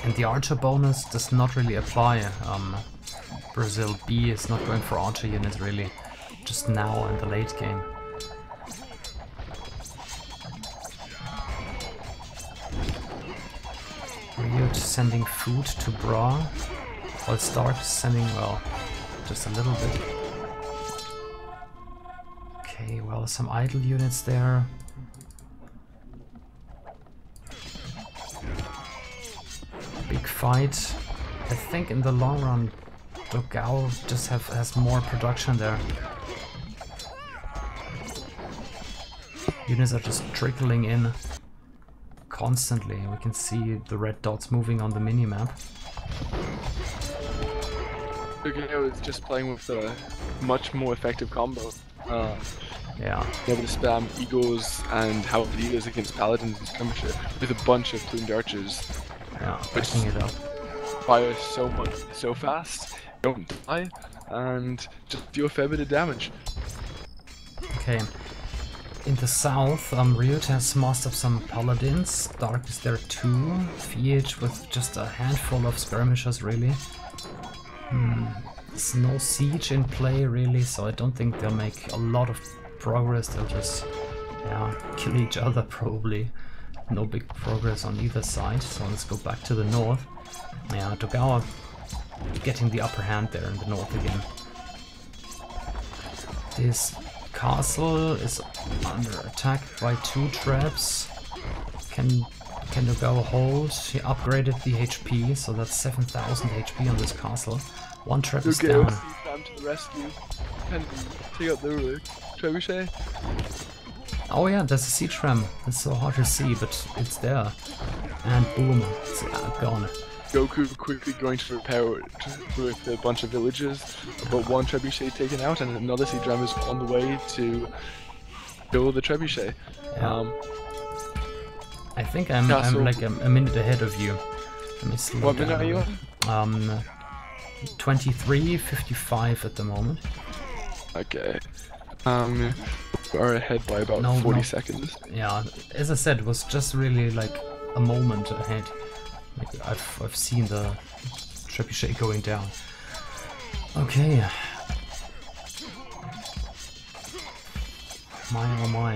And the archer bonus does not really apply. Brazil B is not going for archer units really. Just now in the late game. Riot sending food to Bra, while Stark is sending, well, just a little bit. Okay, well, some idle units there. Big fight. I think in the long run, Dogao just has more production there. Units are just trickling in constantly. We can see the red dots moving on the minimap. Dogao is just playing with a much more effective combo. Yeah. Able to spam Eagles and Howard Eagles against Paladins and Skirmisher with a bunch of plumed archers. Yeah, backing it up. Fire so fast, don't die, and just do a fair bit of damage. Okay. In the south, Ryut has mastered some paladins. Dark is there too. FH with just a handful of skirmishers, really. There's no siege in play, really, so I don't think they'll make a lot of progress. They'll just, yeah, kill each other, probably. No big progress on either side, so let's go back to the north. Yeah, Togawa getting the upper hand there in the north again. This castle is under attack by 2 traps. Can Togawa hold? He upgraded the HP, so that's 7,000 HP on this castle. 1 trap is down. Time to the rescue and take out the trebuchet. Oh yeah, there's a siege ram. It's so hard to see, but it's there. And boom, it's gone. Goku quickly going to repair with a bunch of villagers, but 1 trebuchet taken out, and another siege ram is on the way to kill the trebuchet. Yeah. I think I'm like a minute ahead of you. Let me slow What down. minute are you on? 23:55 at the moment. Okay. We're ahead by about 40 seconds. Yeah, as I said, it was just really like a moment ahead. Like I've seen the trebuchet going down. Okay, My oh my.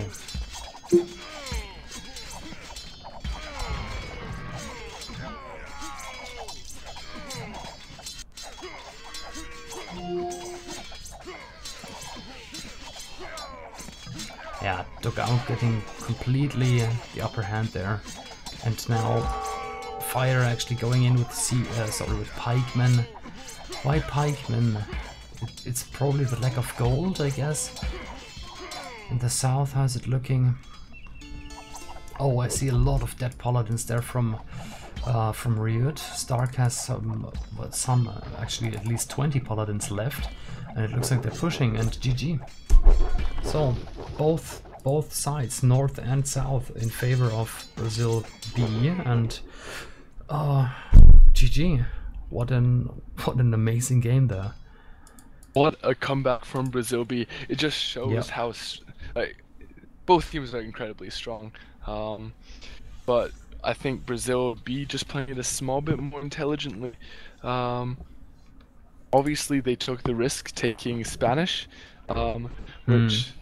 Yeah, Dogao getting completely the upper hand there. And now Fire actually going in with with Pikemen. Why Pikemen? It's probably the lack of gold, I guess. In the south, how's it looking? Oh, I see a lot of dead paladins there from Riot. Stark has some actually at least 20 paladins left, and it looks like they're pushing. And GG. So both sides, north and south, in favor of Brazil B, and GG. What an amazing game there. What a comeback from Brazil B. It just shows how both teams are incredibly strong. But I think Brazil B just playing it a small bit more intelligently. Obviously they took the risk taking Spanish, which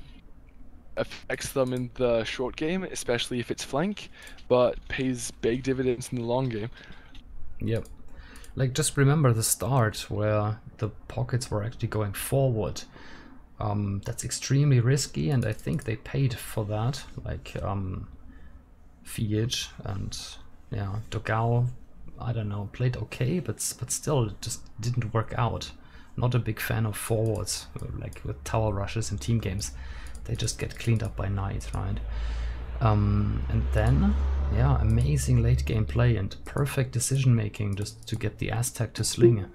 affects them in the short game, especially if it's flank, but pays big dividends in the long game. Yep. Like, just remember the start where the pockets were actually going forward. That's extremely risky, and I think they paid for that. Like, Fiege and yeah, Dogao, I don't know, played okay, but still it just didn't work out. Not a big fan of forwards, like with tower rushes in team games. They just get cleaned up by night, right? And then, yeah, amazing late game play and perfect decision making just to get the Aztec to sling.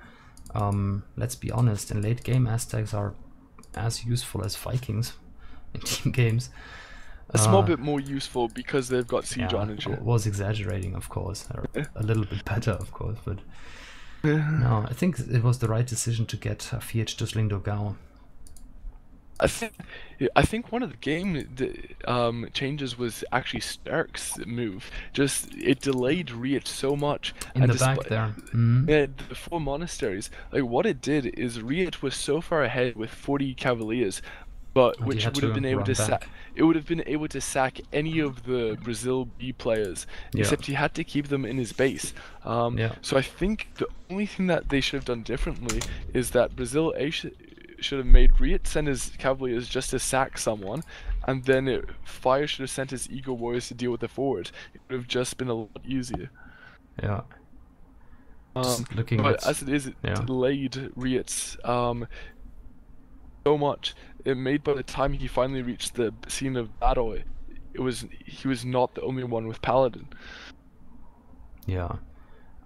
Let's be honest, in late game Aztecs are as useful as Vikings in team games. A small bit more useful because they've got siege energy. I was exaggerating, of course. A little bit better, of course, but no, I think it was the right decision to get Fiege to sling Dogao. I think one of the game changes was actually Stark's move. Just it delayed Riot so much. In the back there. Yeah, the 4 monasteries. Like what it did is Riot was so far ahead with 40 cavaliers, but which would have been able to sack. It would have been able to sack any of the Brazil B players, except he had to keep them in his base. So I think the only thing that they should have done differently is that Brazil A should have made Riot send his cavaliers just to sack someone, and then Fire should have sent his Eagle Warriors to deal with the forward. It would have just been a lot easier. Yeah. But as it is, it delayed Riot's so much. It made by the time he finally reached the scene of battle, he was not the only one with Paladin. Yeah.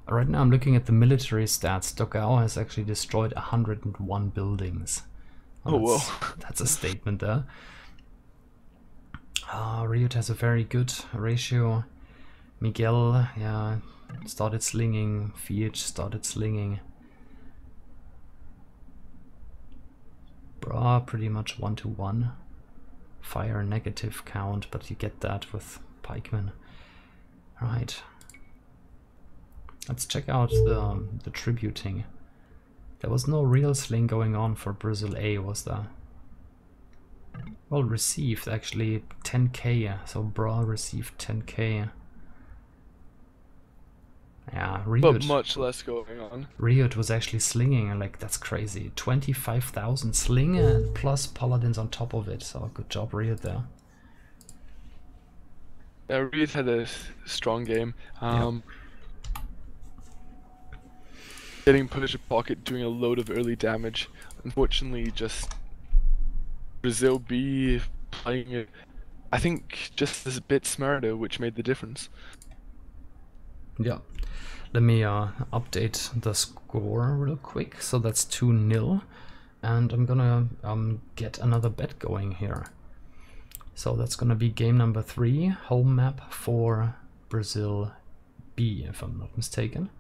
Right now I'm looking at the military stats. Dogao has actually destroyed 101 buildings. Oh, whoa. That's a statement there. Riot has a very good ratio. Miguel, yeah, started slinging. Fiege started slinging. Bra, pretty much 1-to-1. Fire negative count, but you get that with pikemen. Right. Let's check out the tributing. There was no real sling going on for Brazil A, was there? Well, received actually 10k, so Bra received 10k. Yeah, Riot. But much less going on. Riot was actually slinging, like, that's crazy. 25,000 sling and plus paladins on top of it, so good job Riot there. Yeah, Riot had a strong game. Getting put into pocket, doing a load of early damage. Unfortunately, just Brazil B playing it, I think, just a bit smarter, which made the difference. Yeah. Let me update the score real quick. So that's 2-0, and I'm gonna get another bet going here. So that's gonna be game number 3, home map for Brazil B, if I'm not mistaken.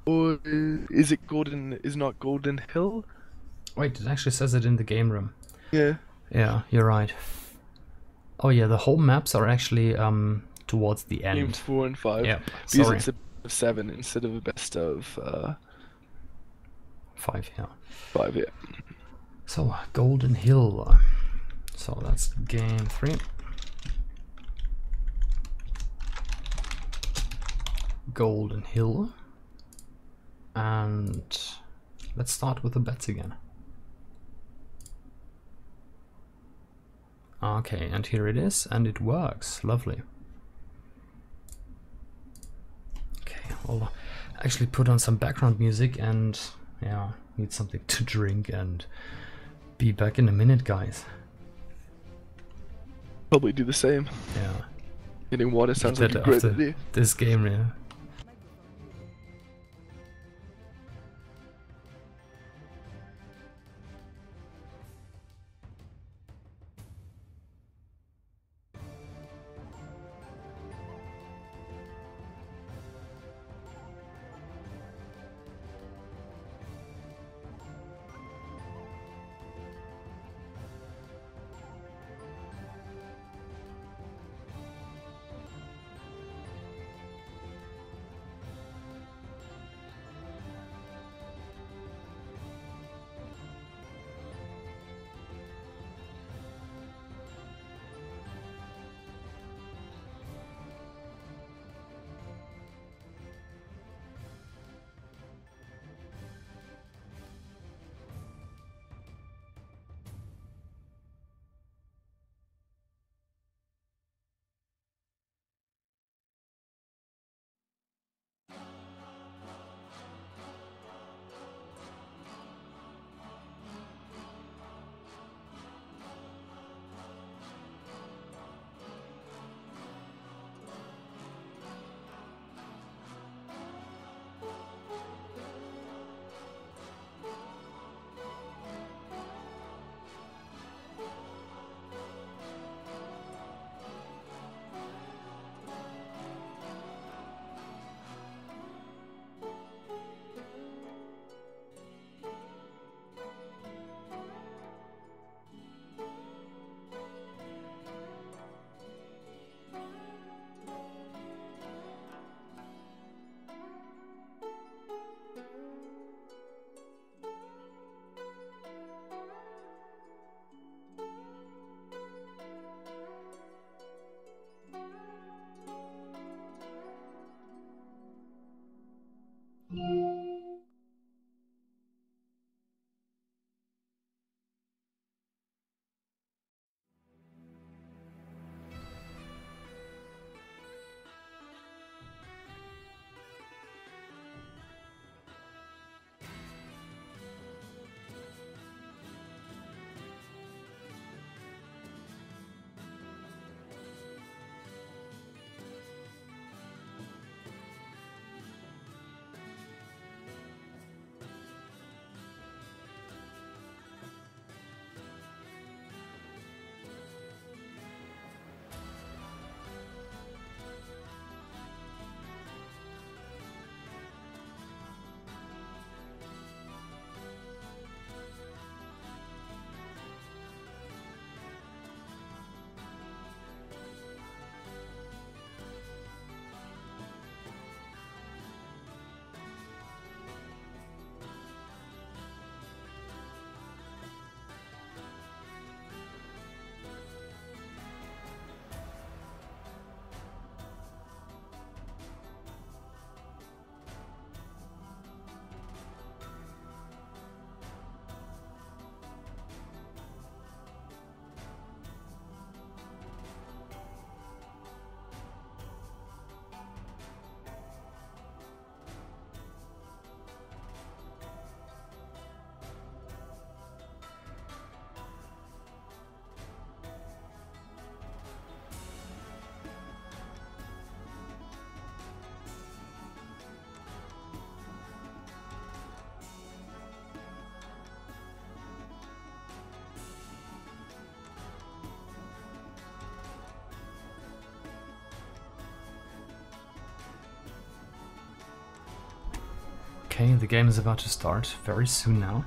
Or is it Golden? Is not Golden Hill? Wait, it actually says it in the game room. Yeah. Yeah, you're right. Oh yeah, the home maps are actually towards the end. Games 4 and 5. Yeah, because sorry. it's a best of 7 instead of a best of 5, yeah. 5, yeah. So Golden Hill. So that's game 3. Golden Hill. And let's start with the bets again. Okay, and here it is, and it works. Lovely. Okay, I'll actually put on some background music and yeah, need something to drink and be back in a minute, guys. Probably do the same. Yeah. Getting water sounds like a great idea. This game, yeah. Okay, the game is about to start very soon now.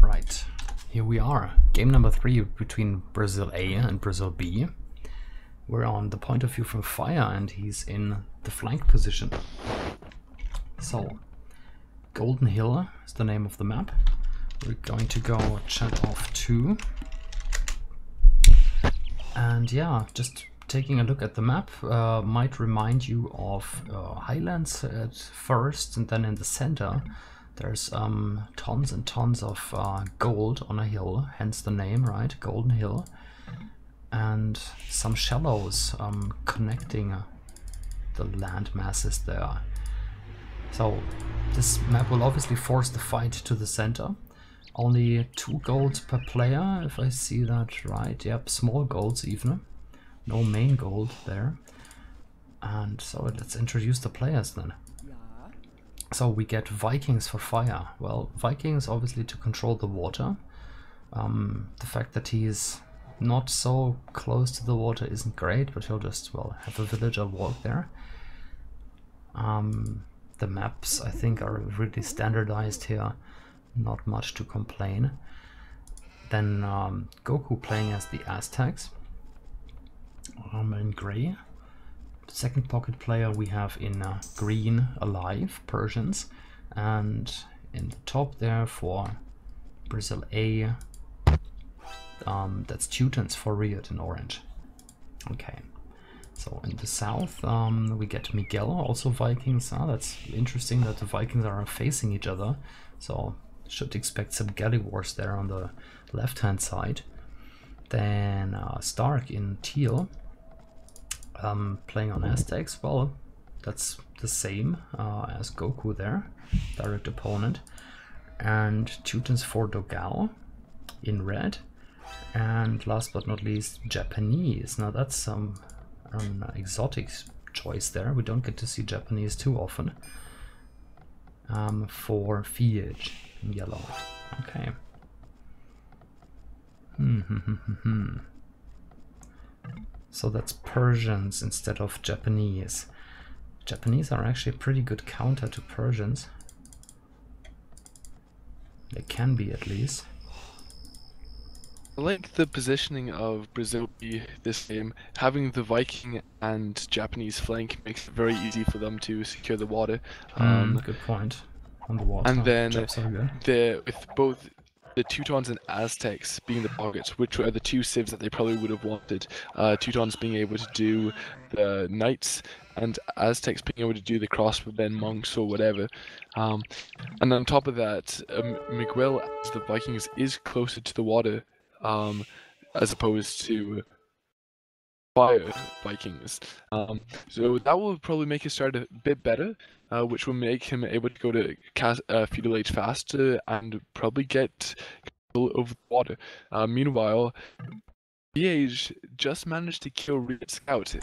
Right, here we are, game number 3 between Brazil A and Brazil B. We're on the point of view from Fire, and he's in the flank position. So, Golden Hill is the name of the map. We're going to go chat off 2. And yeah, just taking a look at the map might remind you of Highlands at first, and then in the center there's tons and tons of gold on a hill, hence the name, right? Golden Hill. And some shallows connecting the land masses there. So this map will obviously force the fight to the center. Only 2 golds per player, if I see that right. Yep, small golds even. No main gold there. And so let's introduce the players then. So we get Vikings for Fire. Well, Vikings obviously to control the water. The fact that he's not so close to the water isn't great, but he'll just, well, have a villager walk there. The maps, I think, are really standardized here. Not much to complain. Then Goku playing as the Aztecs. In gray. The second pocket player we have in green, Alive, Persians. And in the top there for Brazil A, that's Teutons for Riot in orange. Okay. So in the south we get Miguel, also Vikings. That's interesting that the Vikings are facing each other. So should expect some galley wars there on the left hand side. Then Stark in teal, playing on Aztecs. Well, that's the same as Goku there, direct opponent. And Teutons for Dogao in red. And last but not least, Japanese. Now that's an exotic choice there. We don't get to see Japanese too often. For Fiege in yellow. Okay. So that's Persians instead of Japanese. Japanese are actually a pretty good counter to Persians. They can be, at least. I like the positioning of Brazil B this game. Having the Viking and Japanese flank makes it very easy for them to secure the water. Good point. On the water. And then with both the Teutons and Aztecs being the targets, which are the 2 civs that they probably would have wanted. Teutons being able to do the knights, and Aztecs being able to do the crossbowmen monks or whatever. And on top of that, Miguel as the Vikings is closer to the water, as opposed to Fire Vikings. So that will probably make his start a bit better, which will make him able to go to feudal age faster and probably get control over the water. Meanwhile, Age just managed to kill Riot Scout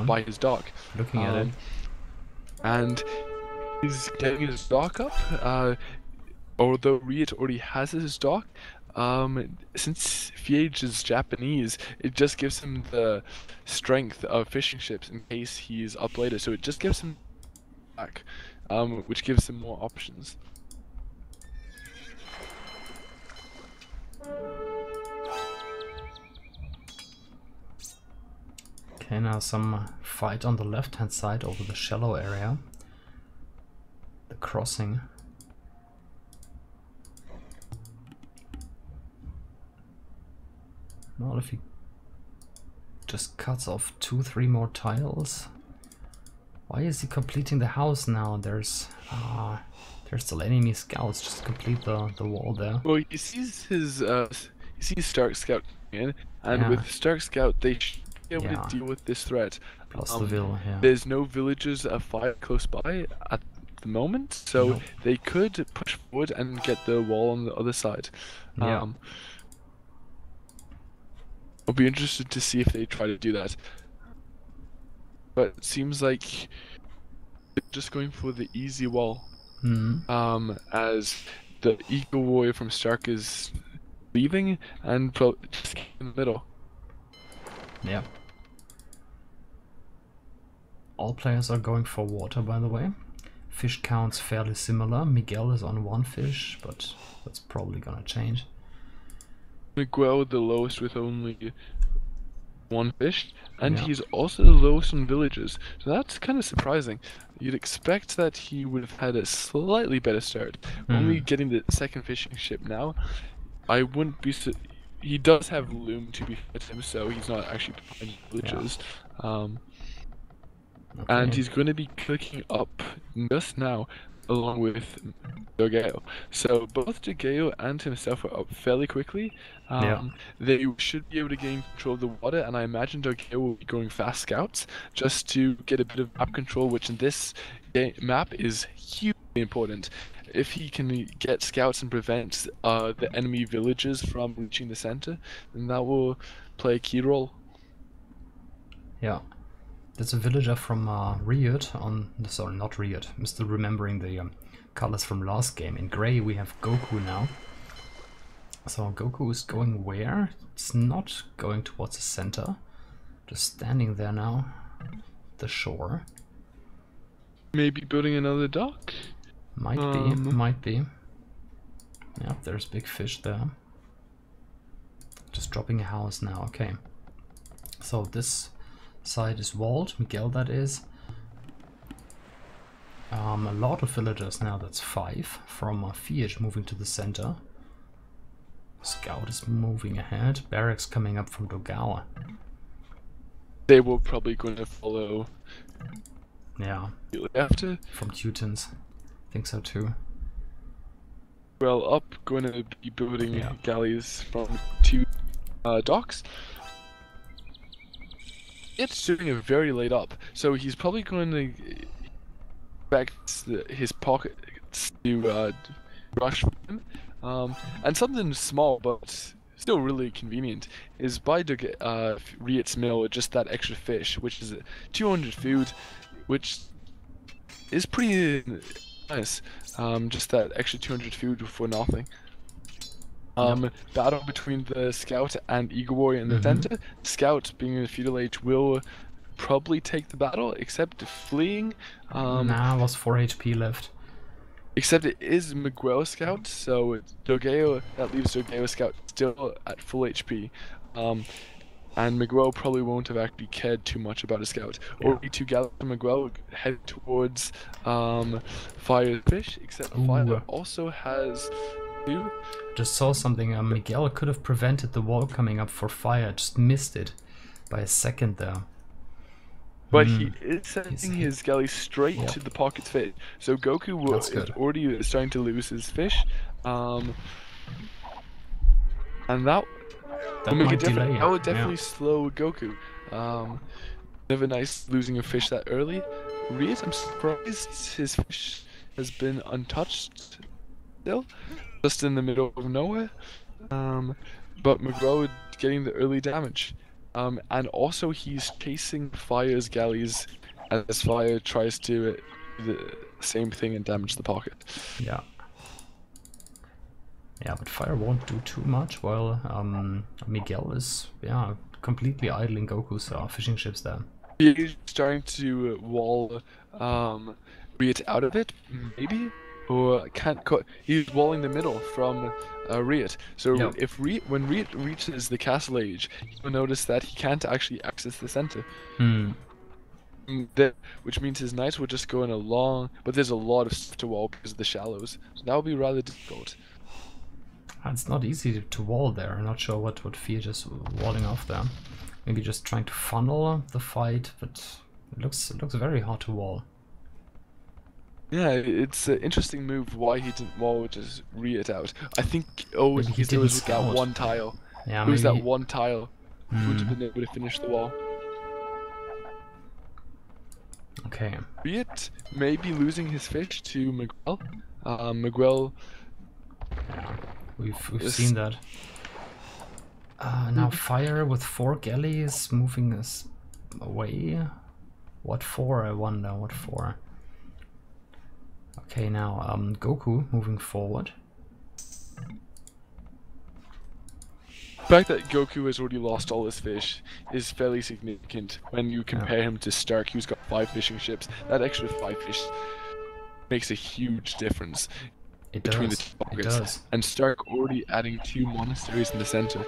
by his dock. Looking at it. And he's getting his dock up, although Riot already has his dock. Since Fiege is Japanese, it just gives him the strength of fishing ships in case he's up later. So it just gives him back, which gives him more options. Okay, now some fight on the left hand side over the shallow area. The crossing. Well, if he just cuts off 2-3 more tiles. Why is he completing the house now? There's still enemy scouts. Just complete the wall there. Well, he sees Stark Scout coming in, and with Stark Scout they should be able to deal with this threat. Plus the vill, There's no villagers of fire close by at the moment, so they could push forward and get the wall on the other side. I'll be interested to see if they try to do that. But it seems like they're just going for the easy wall. As the Eagle Warrior from Stark is leaving and just in the middle. Yeah. All players are going for water, by the way. Fish counts fairly similar. Miguel is on 1 fish, but that's probably gonna change. Miguel the lowest with only one fish, and Yeah. he's also the lowest on villagers. So that's kind of surprising. You'd expect that he would have had a slightly better start. Only getting the second fishing ship now, I wouldn't be. He does have loom to be fair to him, so he's not actually behind villagers. And Okay. he's going to be clicking up just now along with Dogeo. So both Dogeo and himself are up fairly quickly. Yeah. They should be able to gain control of the water, and I imagine Dogeo will be going fast scouts just to get a bit of map control, which in this map is hugely important. If he can get scouts and prevent the enemy villages from reaching the center, then that will play a key role. Yeah. There's a villager from Riot on... Sorry, not Riot. I'm still remembering the colors from last game. In gray we have Goku now. So Goku is going where? It's not going towards the center. Just standing there now. The shore. Maybe building another dock? Might be, might be. Yeah, there's big fish there. Just dropping a house now, okay. So this side is walled, Miguel that is. A lot of villagers now, that's 5. From Fiat moving to the center. Scout is moving ahead. Barracks coming up from Dogawa. They were probably going to follow. Yeah. After. From Teutons. Think so too. Well, up going to be building galleys from 2 docks. It's doing a very late up, so he's probably going to expect his pockets to rush for him. And something small but still really convenient is by Riet's mill just that extra fish, which is 200 food, which is pretty nice. Just that extra 200 food for nothing. Battle between the Scout and Eagle Warrior in the center. Scout, being in the feudal age, will probably take the battle, except fleeing. Nah, was 4 HP left. Except it is Miguel Scout, so Dogeo, that leaves Dogeo Scout still at full HP. And Miguel probably won't have actually cared too much about a Scout. Or to gather Miguel head towards Firefish, except Fire also has 2. Just saw something, Miguel could have prevented the wall coming up for Fire, just missed it by a second there. But he is sending his galley straight to the pocket's fish. So Goku is already starting to lose his fish. And that will make it different. That would definitely slow Goku. Never nice losing a fish that early. Riet, I'm surprised his fish has been untouched still. Just in the middle of nowhere. But Miguel getting the early damage. And also he's chasing Fire's galleys as Fire tries to do the same thing and damage the pocket. Yeah. Yeah, but Fire won't do too much while Miguel is completely idling Goku's fishing ships there. He's starting to wall Riet out of it, maybe? Or he's walling the middle from Riet. So if when Riet reaches the castle age, you'll notice that he can't actually access the center. Which means his knights will just go in a long, but there's a lot of stuff to wall because of the shallows. So that will be rather difficult. It's not easy to wall there. I'm not sure what Fiat is walling off there. Maybe just trying to funnel the fight, but it looks very hard to wall. Yeah, it's an interesting move why he didn't wall just Riet out. I think, he there was that one tile. Yeah, it was that one tile. He would have been able to finish the wall. Okay. Riet may be losing his fish to Miguel. Miguel... Yeah, we've seen that. Now Fire with 4 galleys moving us away. What for, I wonder, what for? Okay, now Goku moving forward. The fact that Goku has already lost all his fish is fairly significant when you compare him to Stark, who's got 5 fishing ships. That extra 5 fish makes a huge difference. It between does. the two It pockets, does. and Stark already adding 2 monasteries in the center.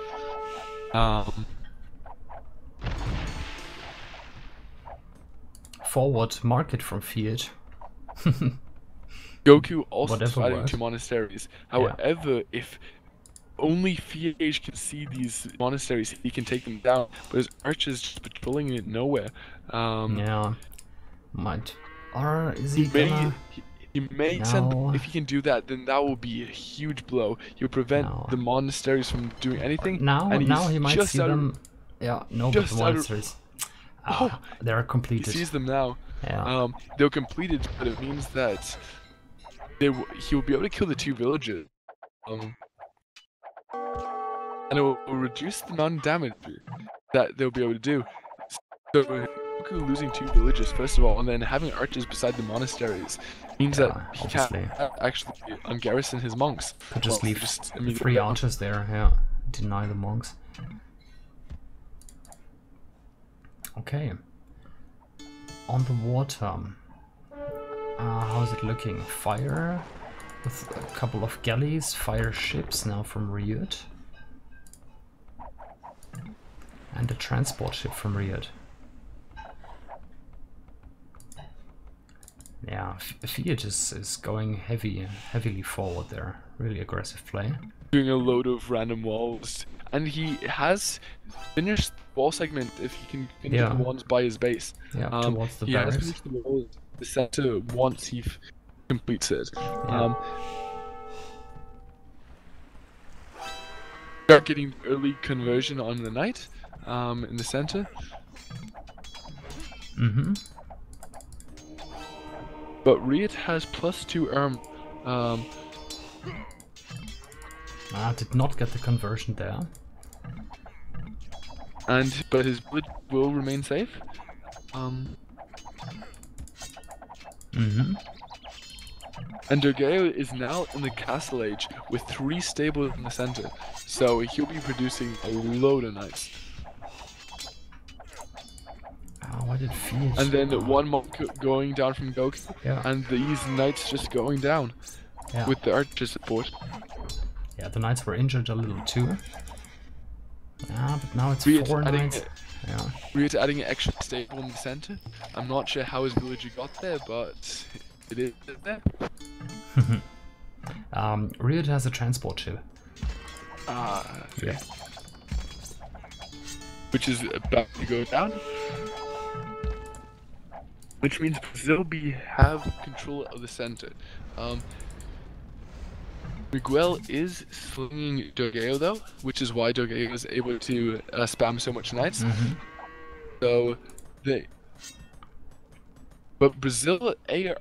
Forward market from Fiat. Goku also Whatever adding works. 2 monasteries. Yeah. However, if only Fiat can see these monasteries, he can take them down. But his archers just patrolling it nowhere. Yeah. Might. Or is he He may gonna? he may send them. If he can do that, then that will be a huge blow. He'll prevent No. the monasteries from doing anything. Now and he's he might just see out of- them. Yeah. No, but the just out of- monsters. Oh, They're he completed. sees them now. Yeah. They're completed, but it means that he will be able to kill the 2 villagers. And it will reduce the amount of damage that they'll be able to do. So Goku losing 2 villages first of all, and then having archers beside the monasteries means that he obviously. can't actually ungarrison his monks. Could just leave immediately 3 down. archers there. Yeah. Deny the monks. Okay. On the water. How's it looking? Fire with a couple of galleys, fire ships now from Ryut. And a transport ship from Ryut. Yeah, Fiat is going heavily forward there. Really aggressive play. Doing a load of random walls. And he has finished the wall segment if he can finish the ones by his base. Yeah, towards the he barracks. has finished the wall, the center once he completes it. Yeah. Start getting early conversion on the knight in the center. But Ryut has +2 did not get the conversion there. But his village will remain safe. And Dogeo is now in the castle age with 3 stables in the center, so he'll be producing a load of knights. Why did Fiat? And then 1 monk going down from Goku, and these knights just going down with the archer support. Yeah, the knights were injured a little too. Yeah, but now it's 4 knights. Ryut adding an extra stable in the center. I'm not sure how his villager got there, but it is there. Ryut has a transport ship. Okay. Which is about to go down. Which means Brazil have control of the center. Miguel is slinging Dogeo though, which is why Dogeo is able to spam so much knights. So but Brazil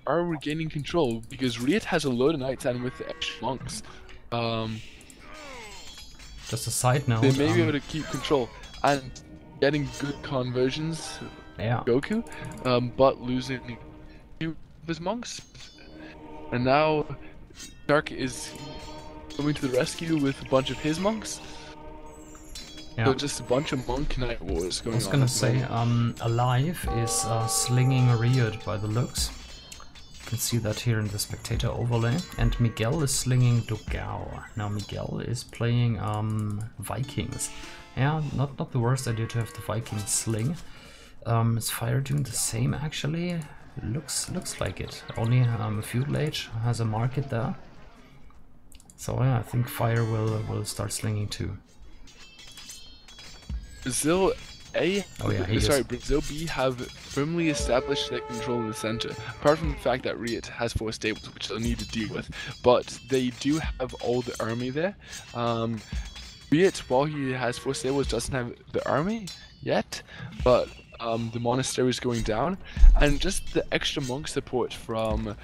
are regaining control because Ryut has a load of knights and with the extra monks. Just a side note. They may be able to keep control and getting good conversions. Goku, but losing 2 of his monks. And now Stark is coming to the rescue with a bunch of his monks. So just a bunch of monk knight wars going on. I was gonna say, Alive is slinging Ryut by the looks. You can see that here in the spectator overlay. And Miguel is slinging Dogao. Now Miguel is playing Vikings. Yeah, not the worst idea to have the Vikings sling. Is Fire doing the same actually? Looks like it. Only Feudal Age has a market there. So yeah, I think Fire will start slinging too. Brazil A, Brazil B have firmly established their control in the center. Apart from the fact that Ryut has 4 stables, which they'll need to deal with, but they do have all the army there. Ryut, while he has 4 stables, doesn't have the army yet, but the monastery is going down, and just the extra monk support from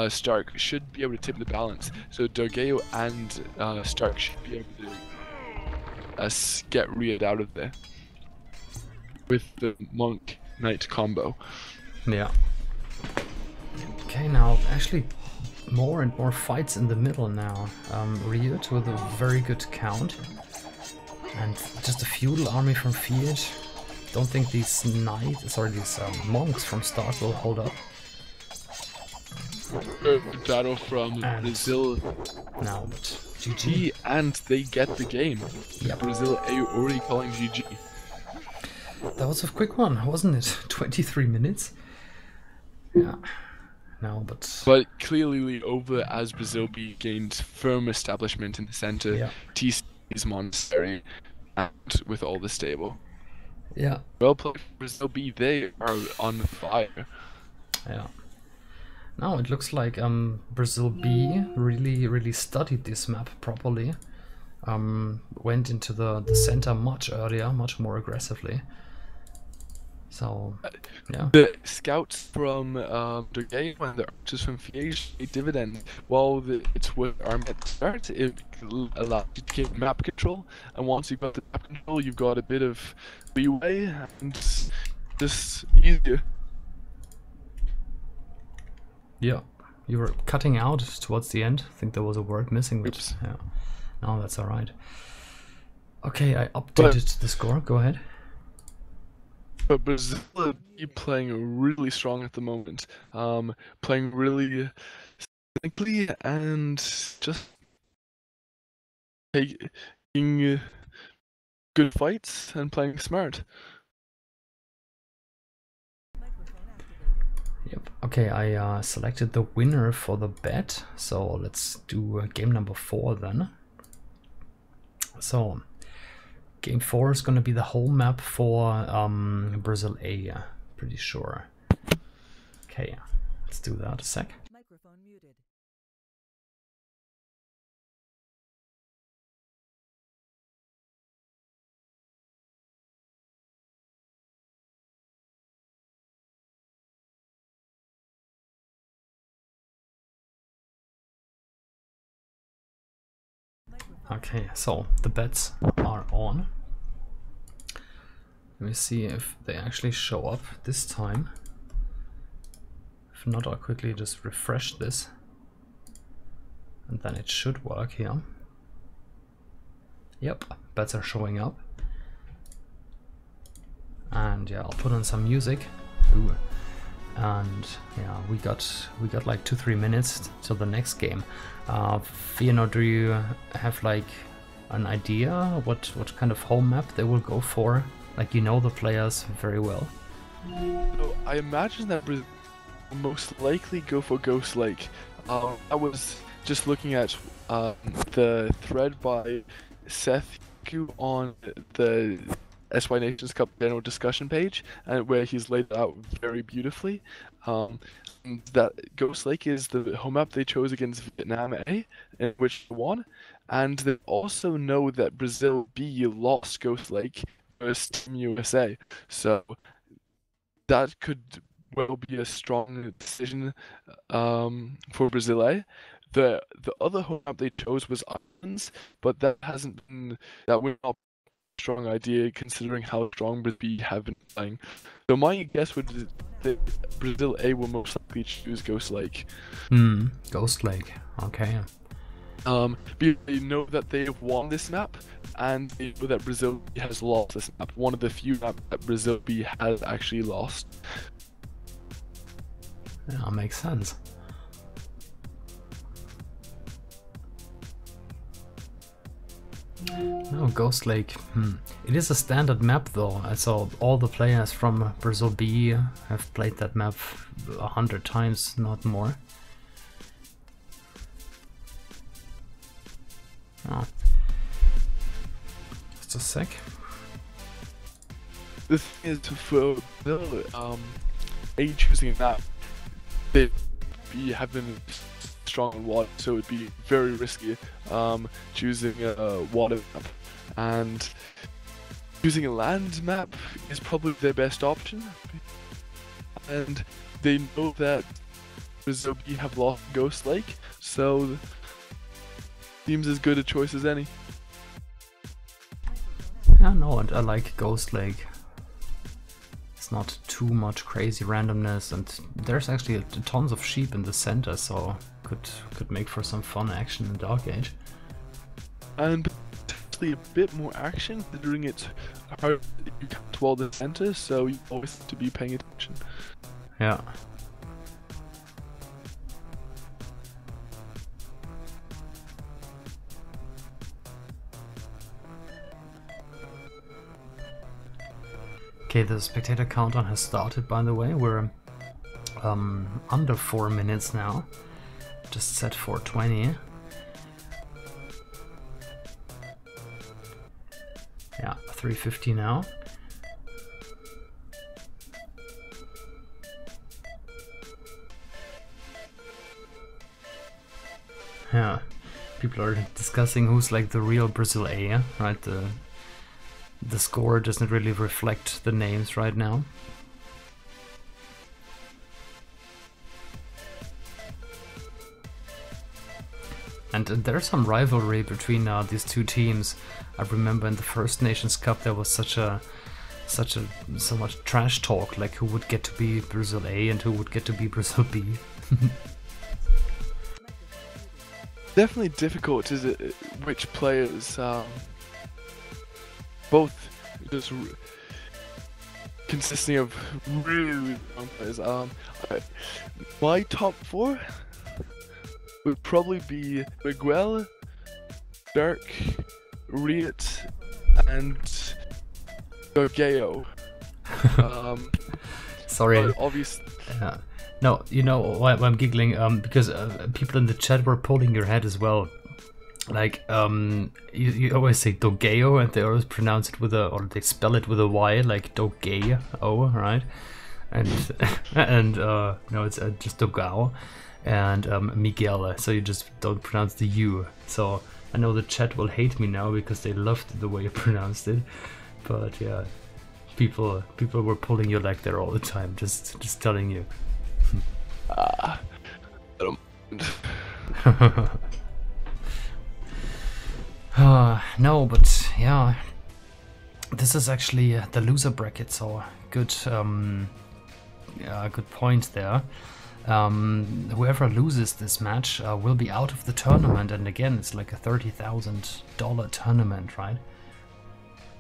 Stark should be able to tip the balance. So Dogeo and Stark should be able to get Ryut out of there with the monk knight combo. Yeah. Okay, now actually more and more fights in the middle now. Ryut with a very good count, and just a feudal army from Fiat. Don't think these monks from Stark will hold up. battle from And Brazil now, but GG. G, and they get the game. Yep. Brazil A already calling GG. That was a quick one, wasn't it? 23 minutes? Yeah. No, But clearly over as Brazil B gained firm establishment in the center, Yeah. TC is monitoring and with all the stable. Yeah. Well played Brazil B, they are on fire. Yeah. Now it looks like Brazil B really studied this map properly. Went into the center much earlier, much more aggressively. So yeah. The scouts from the game and the archers from Fiege dividend. While it's with army at the start, it allows you to get map control, and once you've got the map control, you've got a bit of leeway and just easier. Yeah, you were cutting out towards the end. I think there was a word missing. Which, Oops. yeah, no, that's all right. Okay, I updated the score. Go ahead. But Brazil are playing really strong at the moment. Playing really simply and just taking good fights and playing smart. Yep. Okay, I selected the winner for the bet. So let's do game number 4 then. So game 4 is going to be the whole map for Brazil A. Pretty sure. Okay, let's do that a sec. Microphone muted. Okay, so the bets are on. Let me see if they actually show up this time. If not, I'll quickly just refresh this. And then it should work here. Yep, bets are showing up. And yeah, I'll put on some music. Ooh. And yeah, we got like 2-3 minutes till the next game. Fiona, do you have like an idea what kind of home map they will go for? Like, you know the players very well. So I imagine that Brazil will most likely go for Ghost Lake. I was just looking at the thread by Seth on the SY Nations Cup general discussion page, and where he's laid it out very beautifully. That Ghost Lake is the home map they chose against Vietnam A, in which they won, and they also know that Brazil B lost Ghost Lake versus Team USA, so that could well be a strong decision for Brazil A. The other home map they chose was Islands, but that would not strong idea considering how strong Brazil B have been playing. So my guess would be that Brazil A will most likely choose Ghost Lake. Ghost Lake. Okay. Because they know that they have won this map, and they know that Brazil B has lost this map. One of the few maps that Brazil B has actually lost. Yeah, makes sense. No, Ghost Lake. It is a standard map though. I saw all the players from Brazil B have played that map 100 times, not more. Oh. Just a sec. The thing is, for Brazil, A choosing a map, they have been strong in water, so it would be very risky choosing a water map, and choosing a land map is probably their best option, and they know that Brazil B have lost Ghost Lake, so seems as good a choice as any. Yeah, no, and I like Ghost Lake. It's not too much crazy randomness, and there's actually tons of sheep in the center, so could make for some fun action in Dark Age. And potentially a bit more action, considering it's hard you can't wall the center, so you always have to be paying attention. Yeah. Okay, the spectator countdown has started, by the way. We're under 4 minutes now. Just set 4:20. Yeah, 3:50 now. Yeah, people are discussing who's like the real Brazil A, right? The score doesn't really reflect the names right now. And there's some rivalry between these two teams. I remember in the First Nations Cup there was so much trash talk, like who would get to be Brazil A and who would get to be Brazil B. Definitely difficult, is it? Which players, both just consisting of really strong players. My top 4 would probably be Miguel, Dirk, Riet, and Gorgeo. Sorry. Obviously. No, you know why I'm giggling? Because people in the chat were pulling your head as well. Like, you always say Dogeo, and they always pronounce it with or they spell it with a Y, like Dogeo, right? And no, it's just Dogao, and Miguel. So you just don't pronounce the U. So I know the chat will hate me now because they loved the way you pronounced it. But yeah, people were pulling your leg there all the time. Just telling you. I don't. No, but yeah, this is actually the loser bracket, so good, yeah, good point there. Whoever loses this match will be out of the tournament, and again, it's like a $30,000 tournament, right?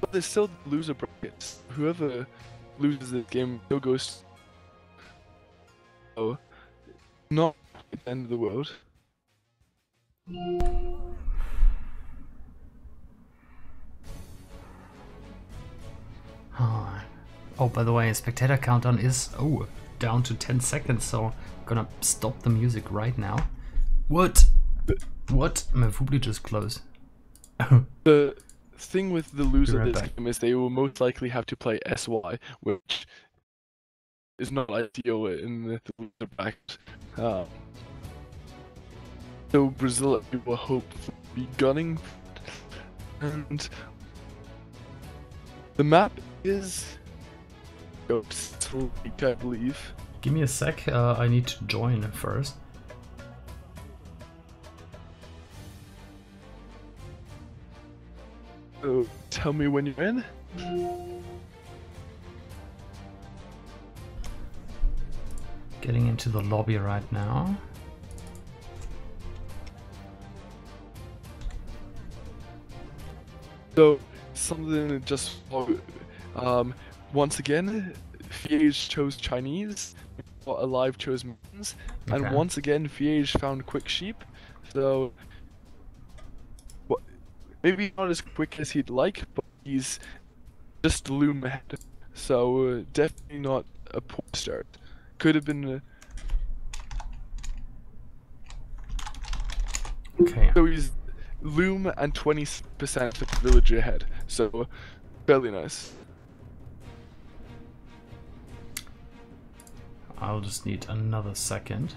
But there's still loser brackets. Whoever loses this game still goes. Oh, not at the end of the world. Oh, by the way, spectator countdown is down to 10 seconds, so I'm gonna stop the music right now. What? My Fubli just closed. The thing with the loser Be right this back. game is they will most likely have to play SY, which is not ideal in the loser bracket. So Brazil will hopefully be gunning, and the map is Ghost Lake, I believe. Give me a sec, I need to join first. So tell me when you're in. Getting into the lobby right now. So something just once again, Fiege chose Chinese, Alive chose Marines, and Okay. once again Fiege found Quick Sheep. So maybe not as quick as he'd like, but he's just loom ahead. So definitely not a poor start. Could have been. Okay. So he's loom and 20% of the village ahead. So fairly nice. I'll just need another second.